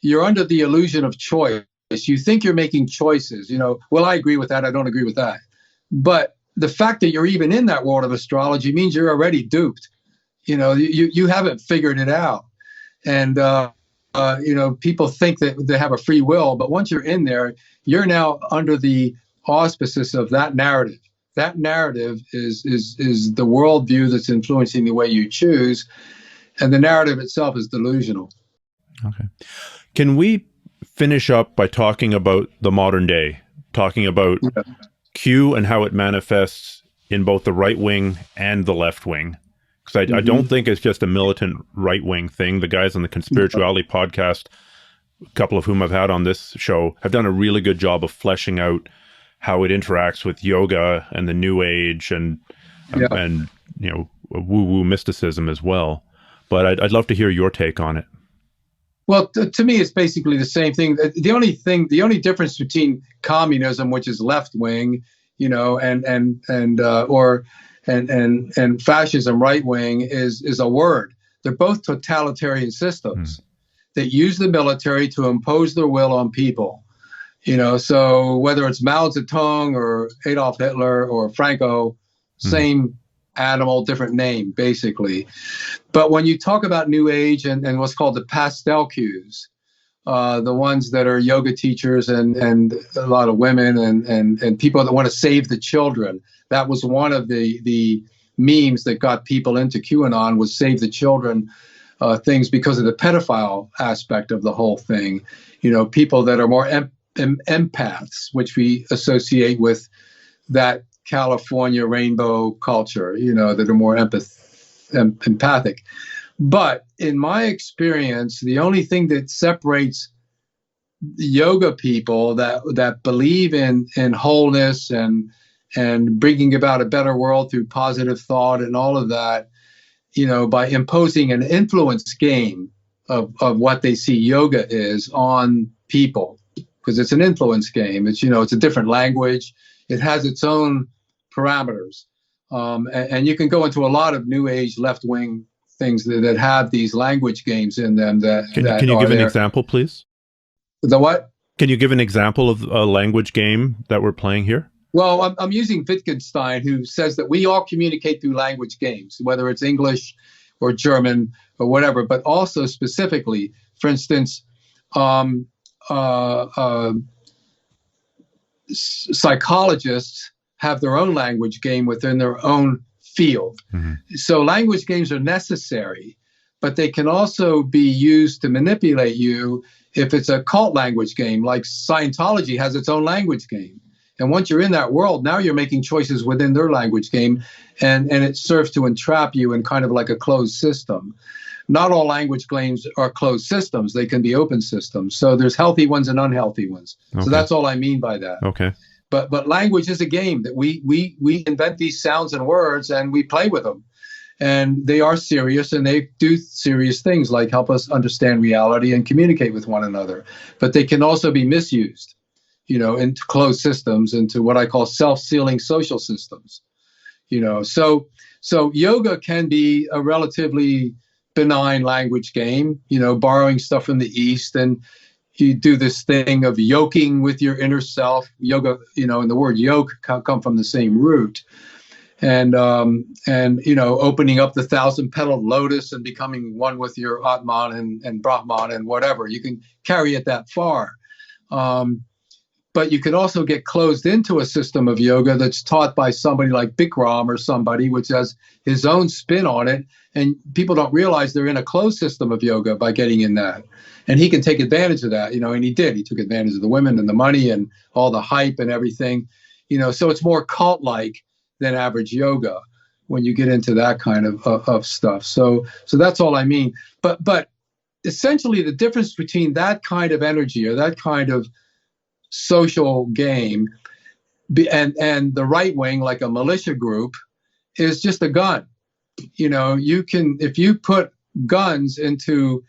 you're under the illusion of choice. You think you're making choices, well, I agree with that. I don't agree with that. But the fact that you're even in that world of astrology means you're already duped. You haven't figured it out. And, people think that they have a free will, but once you're in there, you're now under the auspices of that narrative. That narrative is the worldview that's influencing the way you choose. And the narrative itself is delusional. Okay. Can we finish up by talking about the modern day, talking about Q and how it manifests in both the right wing and the left wing? Because I don't think it's just a militant right wing thing. The guys on the Conspirituality podcast, a couple of whom I've had on this show, have done a really good job of fleshing out how it interacts with yoga and the New Age and you know, woo-woo mysticism as well. But I'd love to hear your take on it. Well, to me, it's basically the same thing. The only difference between communism, which is left wing, you know, and fascism, right wing, is a word. They're both totalitarian systems that use the military to impose their will on people. You know, so whether it's Mao Zedong or Adolf Hitler or Franco, same animal, different name, basically. But when you talk about New Age and what's called the pastel cues, the ones that are yoga teachers and a lot of women and people that want to save the children, that was one of the memes that got people into QAnon, was save the children things because of the pedophile aspect of the whole thing. You know, people that are more empaths, which we associate with that California rainbow culture, you know, that are more empathic. But in my experience, the only thing that separates yoga people that believe in wholeness and bringing about a better world through positive thought and all of that, you know, by imposing an influence game of what they see yoga is on people, because it's an influence game. It's, you know, it's a different language. It has its own parameters. And you can go into a lot of New Age left-wing things that have these language games in them. Can you give an example, please? The what? Can you give an example of a language game that we're playing here? Well, I'm using Wittgenstein, who says that we all communicate through language games, whether it's English or German or whatever, but also specifically, for instance, psychologists have their own language game within their own field. So language games are necessary, but they can also be used to manipulate you if it's a cult language game, like Scientology has its own language game. And once you're in that world, now you're making choices within their language game, and it serves to entrap you in kind of like a closed system. Not all language games are closed systems. They can be open systems. So there's healthy ones and unhealthy ones. Okay. So that's all I mean by that. Okay. But language is a game that we invent these sounds and words and we play with them. And they are serious, and they do serious things like help us understand reality and communicate with one another. But they can also be misused, you know, into closed systems, into what I call self-sealing social systems. You know, so yoga can be a relatively benign language game, you know, borrowing stuff from the East, and you do this thing of yoking with your inner self. Yoga, you know, and the word yoke come from the same root. And you know, opening up the 1,000-petaled lotus and becoming one with your Atman and Brahman and whatever. You can carry it that far. But you can also get closed into a system of yoga that's taught by somebody like Bikram or somebody, which has his own spin on it. And people don't realize they're in a closed system of yoga by getting in that. And he can take advantage of that, you know, and he did. He took advantage of the women and the money and all the hype and everything, you know. So it's more cult-like than average yoga when you get into that kind of stuff. So that's all I mean. But essentially the difference between that kind of energy or that kind of social game and the right wing, like a militia group, is just a gun. You know, you can, if you put guns into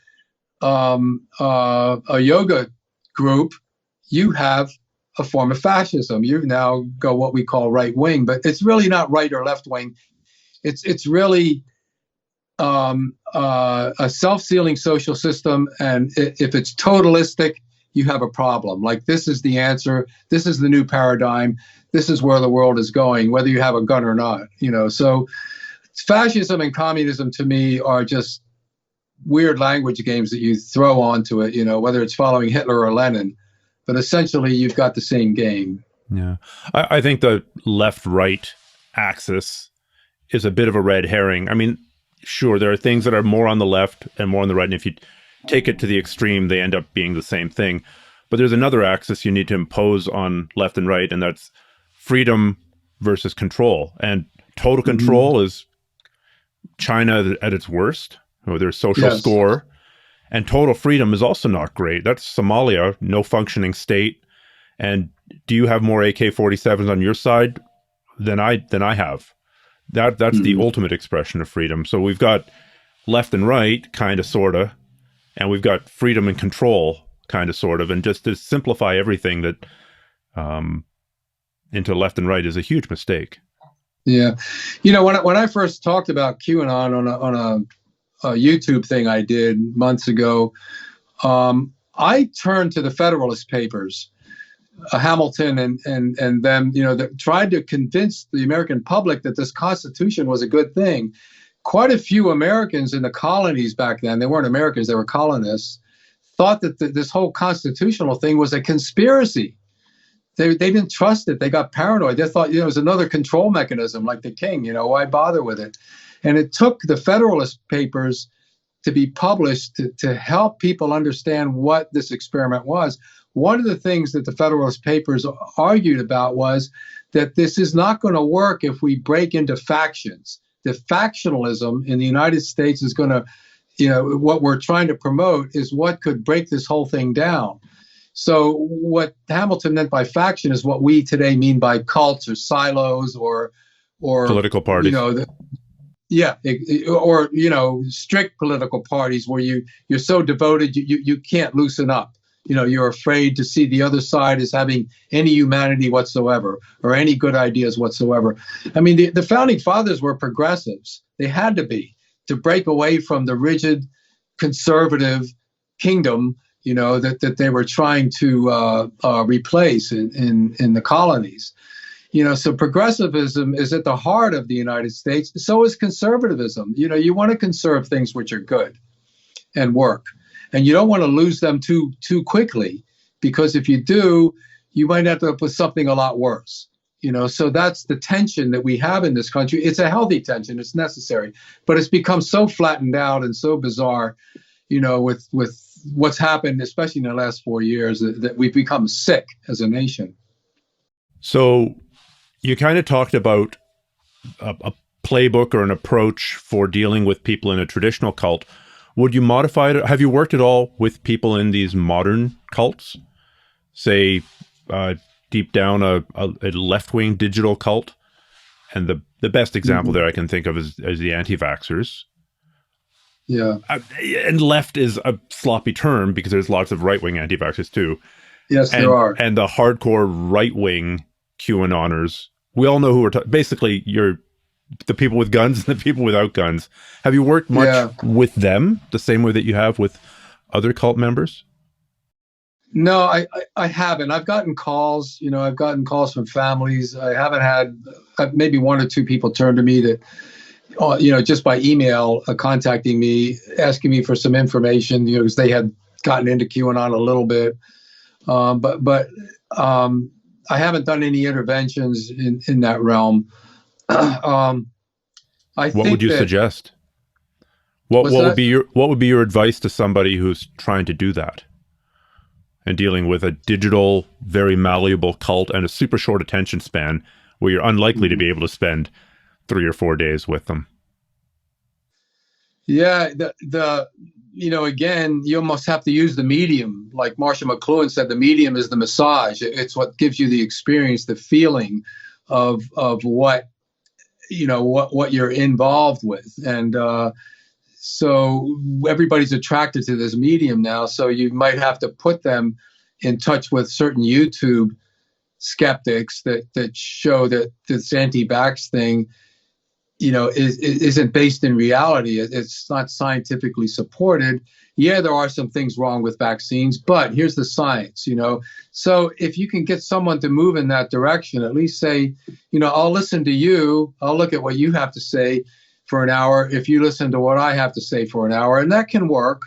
a yoga group, you have a form of fascism. You now go what we call right wing, but it's really not right or left wing. It's really a self-sealing social system, and if it's totalistic, you have a problem. Like, this is the answer. This is the new paradigm. This is where the world is going, whether you have a gun or not. You know, so fascism and communism to me are just weird language games that you throw onto it. You know, whether it's following Hitler or Lenin, but essentially you've got the same game. Yeah, I think the left-right axis is a bit of a red herring. I mean, sure, there are things that are more on the left and more on the right. And if you take it to the extreme, they end up being the same thing. But there's another axis you need to impose on left and right, and that's freedom versus control. And total control is China at its worst, or their social score. And total freedom is also not great. That's Somalia, no functioning state. And do you have more AK-47s on your side than I have? That's the ultimate expression of freedom. So we've got left and right, kind of, sort of, and we've got freedom and control, kind of, sort of. And just to simplify everything that into left and right is a huge mistake. Yeah. You know, when I first talked about QAnon on a YouTube thing I did months ago, I turned to the Federalist Papers, Hamilton and them, you know, that tried to convince the American public that this Constitution was a good thing. Quite a few Americans in the colonies back then, they weren't Americans, they were colonists, thought that this whole constitutional thing was a conspiracy. They didn't trust it. They got paranoid. They thought, you know, it was another control mechanism like the king, you know, why bother with it? And it took the Federalist Papers to be published to help people understand what this experiment was. One of the things that the Federalist Papers argued about was that this is not going to work if we break into factions. The factionalism in the United States is going to, you know, what we're trying to promote is what could break this whole thing down. So what Hamilton meant by faction is what we today mean by cults or silos or political parties. You know, or, you know, strict political parties where you're so devoted you can't loosen up. You know, you're afraid to see the other side as having any humanity whatsoever or any good ideas whatsoever. I mean, the founding fathers were progressives. They had to be, to break away from the rigid conservative kingdom, you know, that they were trying to replace in the colonies. You know, so progressivism is at the heart of the United States. So is conservatism. You know, you want to conserve things which are good and work. And you don't want to lose them too quickly, because if you do, you might end up with something a lot worse. You know, so that's the tension that we have in this country. It's a healthy tension. It's necessary. But it's become so flattened out and so bizarre, you know, with what's happened, especially in the last 4 years, that we've become sick as a nation. So you kind of talked about a playbook or an approach for dealing with people in a traditional cult. Would you modify it? Have you worked at all with people in these modern cults? Say, deep down, a left-wing digital cult? And the best example there I can think of is the anti-vaxxers. Yeah. And left is a sloppy term because there's lots of right-wing anti-vaxxers too. Yes, there are. And the hardcore right-wing QAnoners, we all know who we're talking. Basically, you're the people with guns and the people without guns. Have you worked much with them the same way that you have with other cult members? No, I haven't. I've gotten calls, you know, I've gotten calls from families. I haven't had maybe one or two people turn to me that, you know, just by email contacting me, asking me for some information, you know, because they had gotten into QAnon a little bit. But I haven't done any interventions in that realm. What would you suggest? What would be your advice to somebody who's trying to do that and dealing with a digital, very malleable cult and a super short attention span where you're unlikely to be able to spend 3 or 4 days with them? Yeah, you know, again, you almost have to use the medium. Like Marshall McLuhan said, the medium is the massage. It's what gives you the experience, the feeling of what, you know, what you're involved with. And so everybody's attracted to this medium now. So you might have to put them in touch with certain YouTube skeptics that show that this anti-vax thing, you know, isn't based in reality. It's not scientifically supported. Yeah, there are some things wrong with vaccines, but here's the science, you know. So if you can get someone to move in that direction, at least say, you know, I'll listen to you. I'll look at what you have to say for an hour if you listen to what I have to say for an hour. And that can work,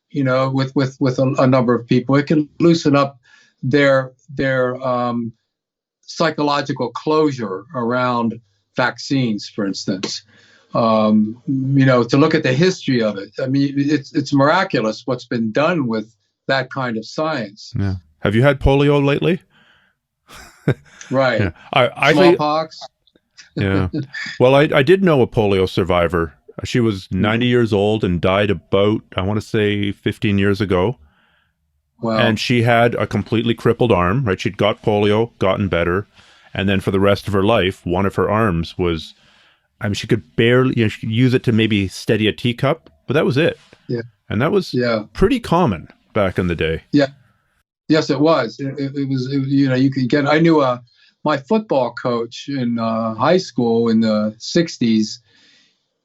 you know, with a number of people. It can loosen up their psychological closure around vaccines, for instance. To look at the history of it. I mean, it's miraculous what's been done with that kind of science. Yeah. Have you had polio lately? Right. Yeah. I Smallpox. Yeah. Well, I did know a polio survivor. She was 90 years old and died about, I want to say, 15 years ago. Wow. And she had a completely crippled arm, right? She'd got polio, gotten better. And then for the rest of her life, one of her arms was, I mean, she could barely, she could use it to maybe steady a teacup, but that was it. Yeah. And that was pretty common back in the day. Yeah. Yes, it was. It was, you could get, I knew my football coach in high school in the 60s.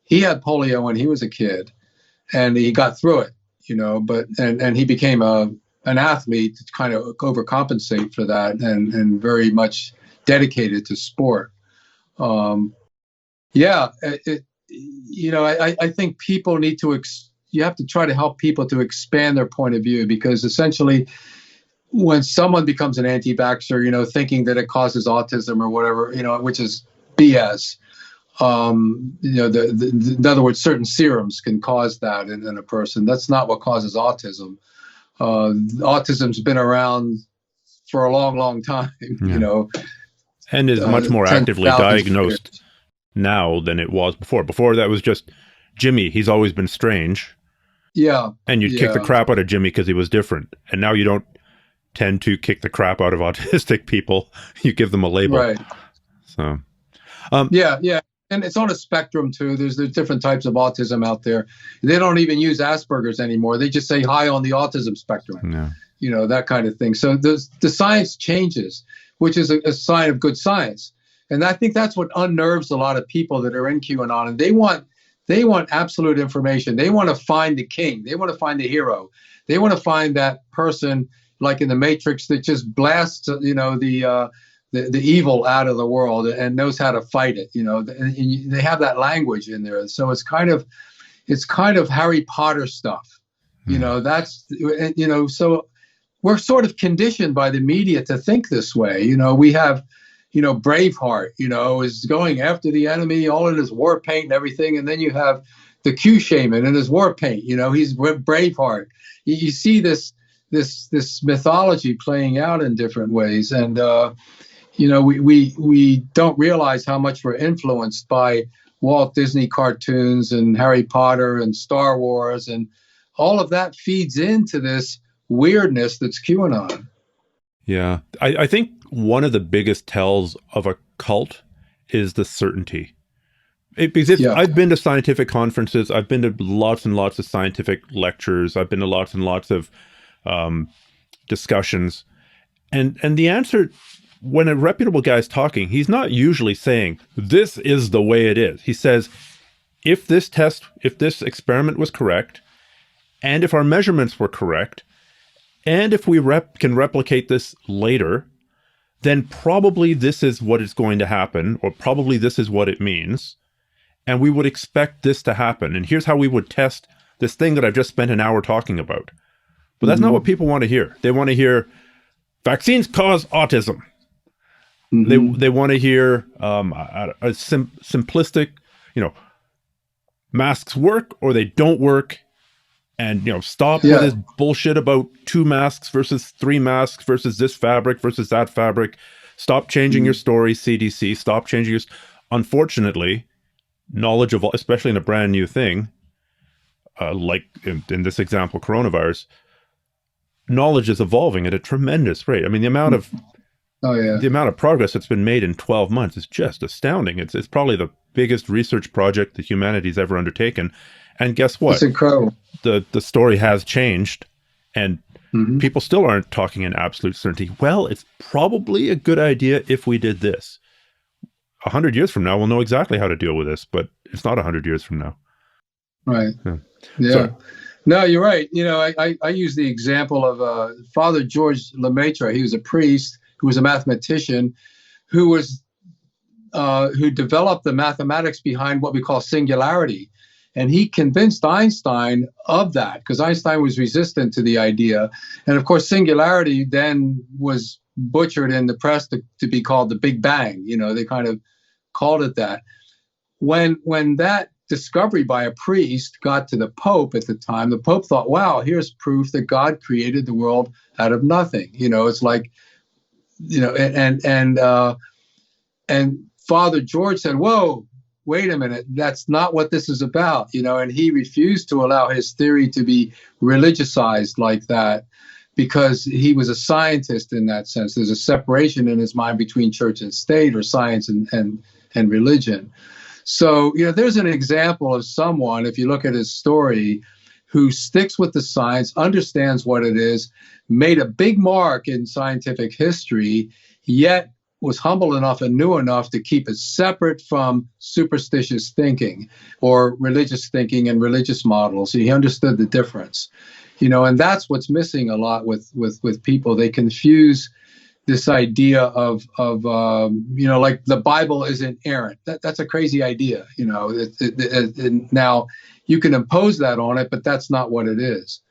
He had polio when he was a kid, and he got through it, but he became an athlete to kind of overcompensate for that, and very much dedicated to sport. I think people need to, you have to try to help people to expand their point of view, because essentially when someone becomes an anti-vaxxer, thinking that it causes autism or whatever, which is BS. In other words, certain serums can cause that in a person. That's not what causes autism. Autism's been around for a long, long time, and is much more actively diagnosed now than it was before. Before, that was just Jimmy. He's always been strange. Yeah. And you'd kick the crap out of Jimmy because he was different. And now you don't tend to kick the crap out of autistic people. You give them a label. Right. So, yeah. And it's on a spectrum too. There's different types of autism out there. They don't even use Asperger's anymore. They just say high on the autism spectrum. Yeah. That kind of thing. So the science changes, which is a sign of good science. And I think that's what unnerves a lot of people that are in QAnon. And they want absolute information. They want to find the king. They want to find the hero. They want to find that person like in the Matrix that just blasts, the evil out of the world and knows how to fight it. And they have that language in there. So it's kind of Harry Potter stuff. So we're sort of conditioned by the media to think this way. We have, Braveheart, is going after the enemy, all in his war paint and everything. And then you have the Q shaman in his war paint, he's Braveheart. You see this mythology playing out in different ways. And, we don't realize how much we're influenced by Walt Disney cartoons and Harry Potter and Star Wars, and all of that feeds into this weirdness that's QAnon. Yeah. I think one of the biggest tells of a cult is the certainty. I've been to scientific conferences. I've been to lots and lots of scientific lectures. I've been to lots and lots of discussions. And the answer, when a reputable guy's talking, he's not usually saying, this is the way it is. He says, if this experiment was correct, and if our measurements were correct, and if we can replicate this later, then probably this is what is going to happen, or probably this is what it means. And we would expect this to happen. And here's how we would test this thing that I've just spent an hour talking about. But that's not what people want to hear. They want to hear vaccines cause autism. They want to hear a simplistic, masks work or they don't work. And, stop with this bullshit about 2 masks versus 3 masks versus this fabric versus that fabric. Stop changing your story, CDC. Stop changing your... Unfortunately, knowledge of, especially in a brand new thing, like in this example, coronavirus, knowledge is evolving at a tremendous rate. I mean, the amount of progress that's been made in 12 months is just astounding. It's probably the biggest research project that humanity's ever undertaken. And guess what? It's incredible. The story has changed, and people still aren't talking in absolute certainty. Well, it's probably a good idea if we did this. 100 years from now, we'll know exactly how to deal with this, but it's not 100 years from now. Right. Yeah. No, you're right. I use the example of Father George Lemaitre. He was a priest who was a mathematician who developed the mathematics behind what we call singularity. And he convinced Einstein of that, because Einstein was resistant to the idea. And of course, singularity then was butchered in the press to be called the Big Bang. They kind of called it that. When that discovery by a priest got to the Pope at the time, the Pope thought, wow, here's proof that God created the world out of nothing. It's like, and Father George said, whoa, wait a minute, that's not what this is about, and he refused to allow his theory to be religiousized like that, because he was a scientist in that sense. There's a separation in his mind between church and state, or science and religion. So, there's an example of someone, if you look at his story, who sticks with the science, understands what it is, made a big mark in scientific history, yet was humble enough and knew enough to keep it separate from superstitious thinking or religious thinking and religious models. He understood the difference, and that's what's missing a lot with people. They confuse this idea of like the Bible is inerrant. That's a crazy idea. Now you can impose that on it, but that's not what it is.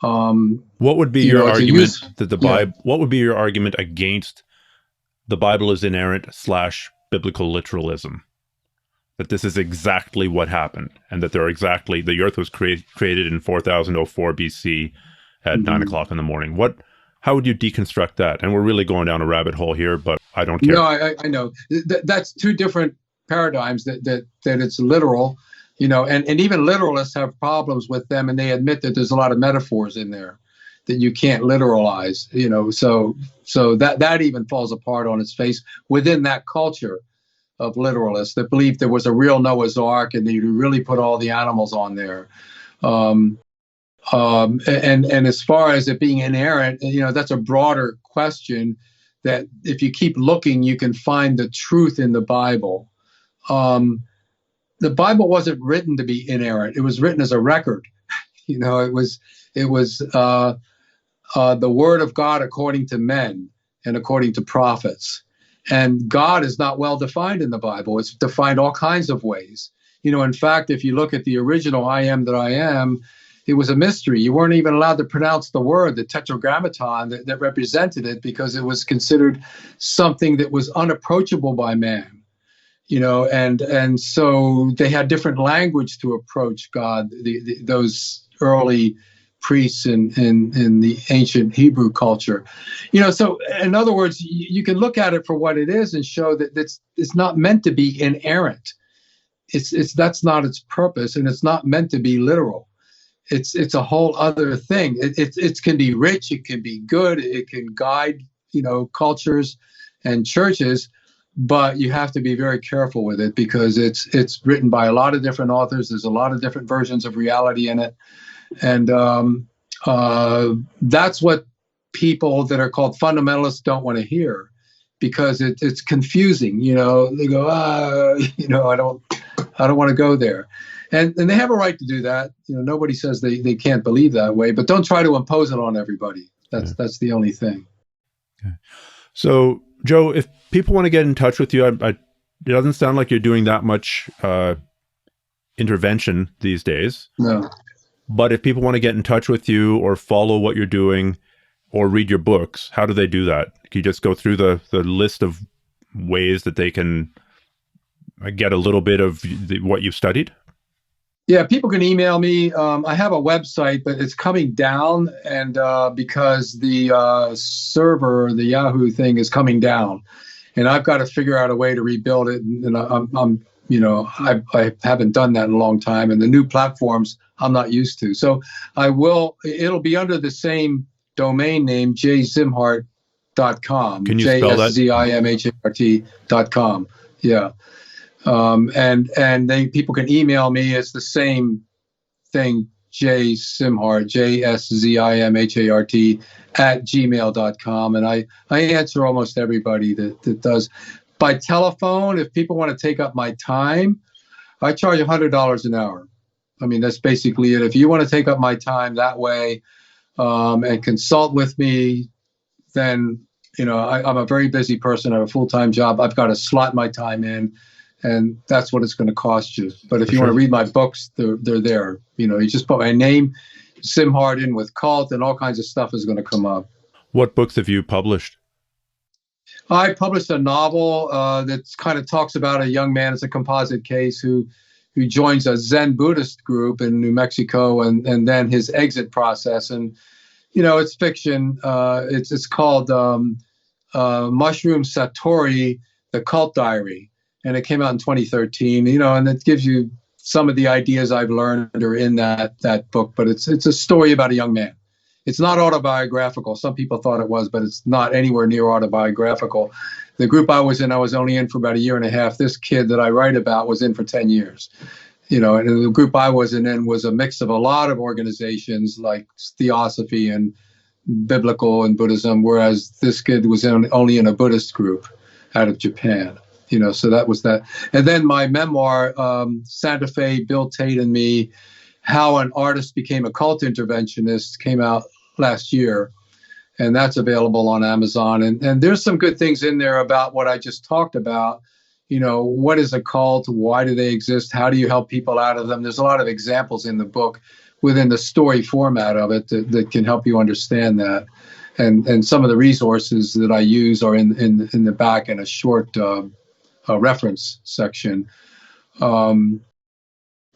What would be your argument that the Bible? What would be your argument against the Bible is inerrant / biblical literalism? That this is exactly what happened, and that the Earth was created in 4004 BC at 9 o'clock in the morning. How would you deconstruct that? And we're really going down a rabbit hole here, but I don't care. No, I know. That's two different paradigms, that it's literal, and even literalists have problems with them, and they admit that there's a lot of metaphors in there that you can't literalize, so that even falls apart on its face within that culture of literalists that believed there was a real Noah's Ark and you really put all the animals on there. And as far as it being inerrant, that's a broader question, that if you keep looking, you can find the truth in the Bible. The Bible wasn't written to be inerrant. It was written as a record. It was the word of God according to men and according to prophets. And God is not well defined in the Bible. It's defined all kinds of ways. In fact, if you look at the original I am that I am, it was a mystery. You weren't even allowed to pronounce the word, the tetragrammaton that represented it, because it was considered something that was unapproachable by man. And so they had different language to approach God, those early priests in the ancient Hebrew culture. So in other words, you can look at it for what it is and show that it's not meant to be inerrant. That's not its purpose, and it's not meant to be literal. It's a whole other thing. It can be rich, it can be good, it can guide, cultures and churches, but you have to be very careful with it, because it's written by a lot of different authors. There's a lot of different versions of reality in it. And that's what people that are called fundamentalists don't want to hear, because it's confusing. They go, I don't want to go there. And they have a right to do that. Nobody says they can't believe that way, but don't try to impose it on everybody. That's the only thing. Okay. So, Joe, if people want to get in touch with you, it doesn't sound like you're doing that much intervention these days. No. But if people want to get in touch with you or follow what you're doing or read your books, how do they do that? Can you just go through the list of ways that they can get a little bit of what you've studied? Yeah, people can email me. I have a website, but it's coming down, and because the server, the Yahoo thing, is coming down, and I've got to figure out a way to rebuild it. And I haven't done that in a long time, and the new platforms I'm not used to. So it'll be under the same domain name, jszimhart.com. Can you spell that? JSZIMHART.com. Yeah. And people can email me. It's the same thing, jszimhart, JSZIMHART @gmail.com. And I answer almost everybody that does. By telephone, if people want to take up my time, I charge $100 an hour. I mean, that's basically it. If you want to take up my time that way and consult with me, then, I'm a very busy person. I have a full-time job. I've got to slot my time in, and that's what it's going to cost you. But if you want to read my books, they're there. You just put my name, Szimhart, in with cult, and all kinds of stuff is going to come up. What books have you published? I published a novel that kind of talks about a young man. It's a composite case who who joins a Zen Buddhist group in New Mexico, and then his exit process. And it's fiction. It's called Mushroom Satori: The Cult Diary, and it came out in 2013. And it gives you some of the ideas I've learned are in that book. But it's a story about a young man. It's not autobiographical. Some people thought it was, but it's not anywhere near autobiographical. The group I was in, I was only in for about a year and a half. This kid that I write about was in for 10 years. And the group I was in was a mix of a lot of organizations like Theosophy and Biblical and Buddhism, whereas this kid was only in a Buddhist group out of Japan. So that was that. And then my memoir, Santa Fe, Bill Tate and Me, How an Artist Became a Cult Interventionist, came out last year. And that's available on Amazon. And there's some good things in there about what I just talked about. What is a cult? Why do they exist? How do you help people out of them? There's a lot of examples in the book within the story format of it that can help you understand that. And some of the resources that I use are in the back in a short reference section.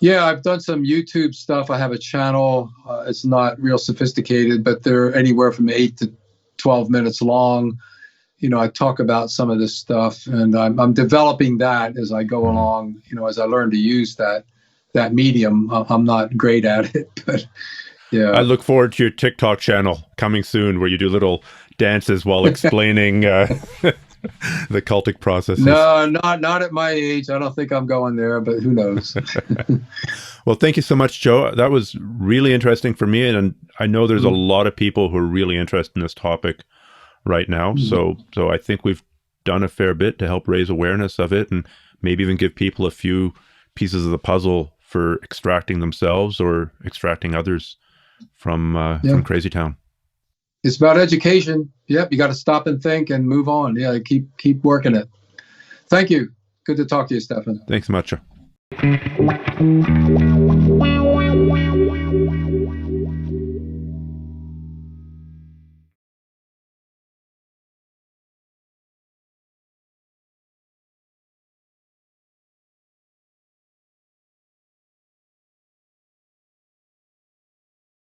I've done some YouTube stuff. I have a channel. It's not real sophisticated, but they're anywhere from 8 to 12 minutes long. I talk about some of this stuff, and I'm developing that as I go along. As I learn to use that medium. I'm not great at it, but yeah. I look forward to your TikTok channel coming soon, where you do little dances while explaining the cultic processes. No, not at my age. I don't think I'm going there, but who knows? Well, thank you so much, Joe. That was really interesting for me, and I know there's a lot of people who are really interested in this topic right now. So I think we've done a fair bit to help raise awareness of it, and maybe even give people a few pieces of the puzzle for extracting themselves or extracting others from Crazy Town. It's about education. Yep, you got to stop and think and move on. Yeah, keep working it. Thank you. Good to talk to you, Stephan. Thanks so much, Joe.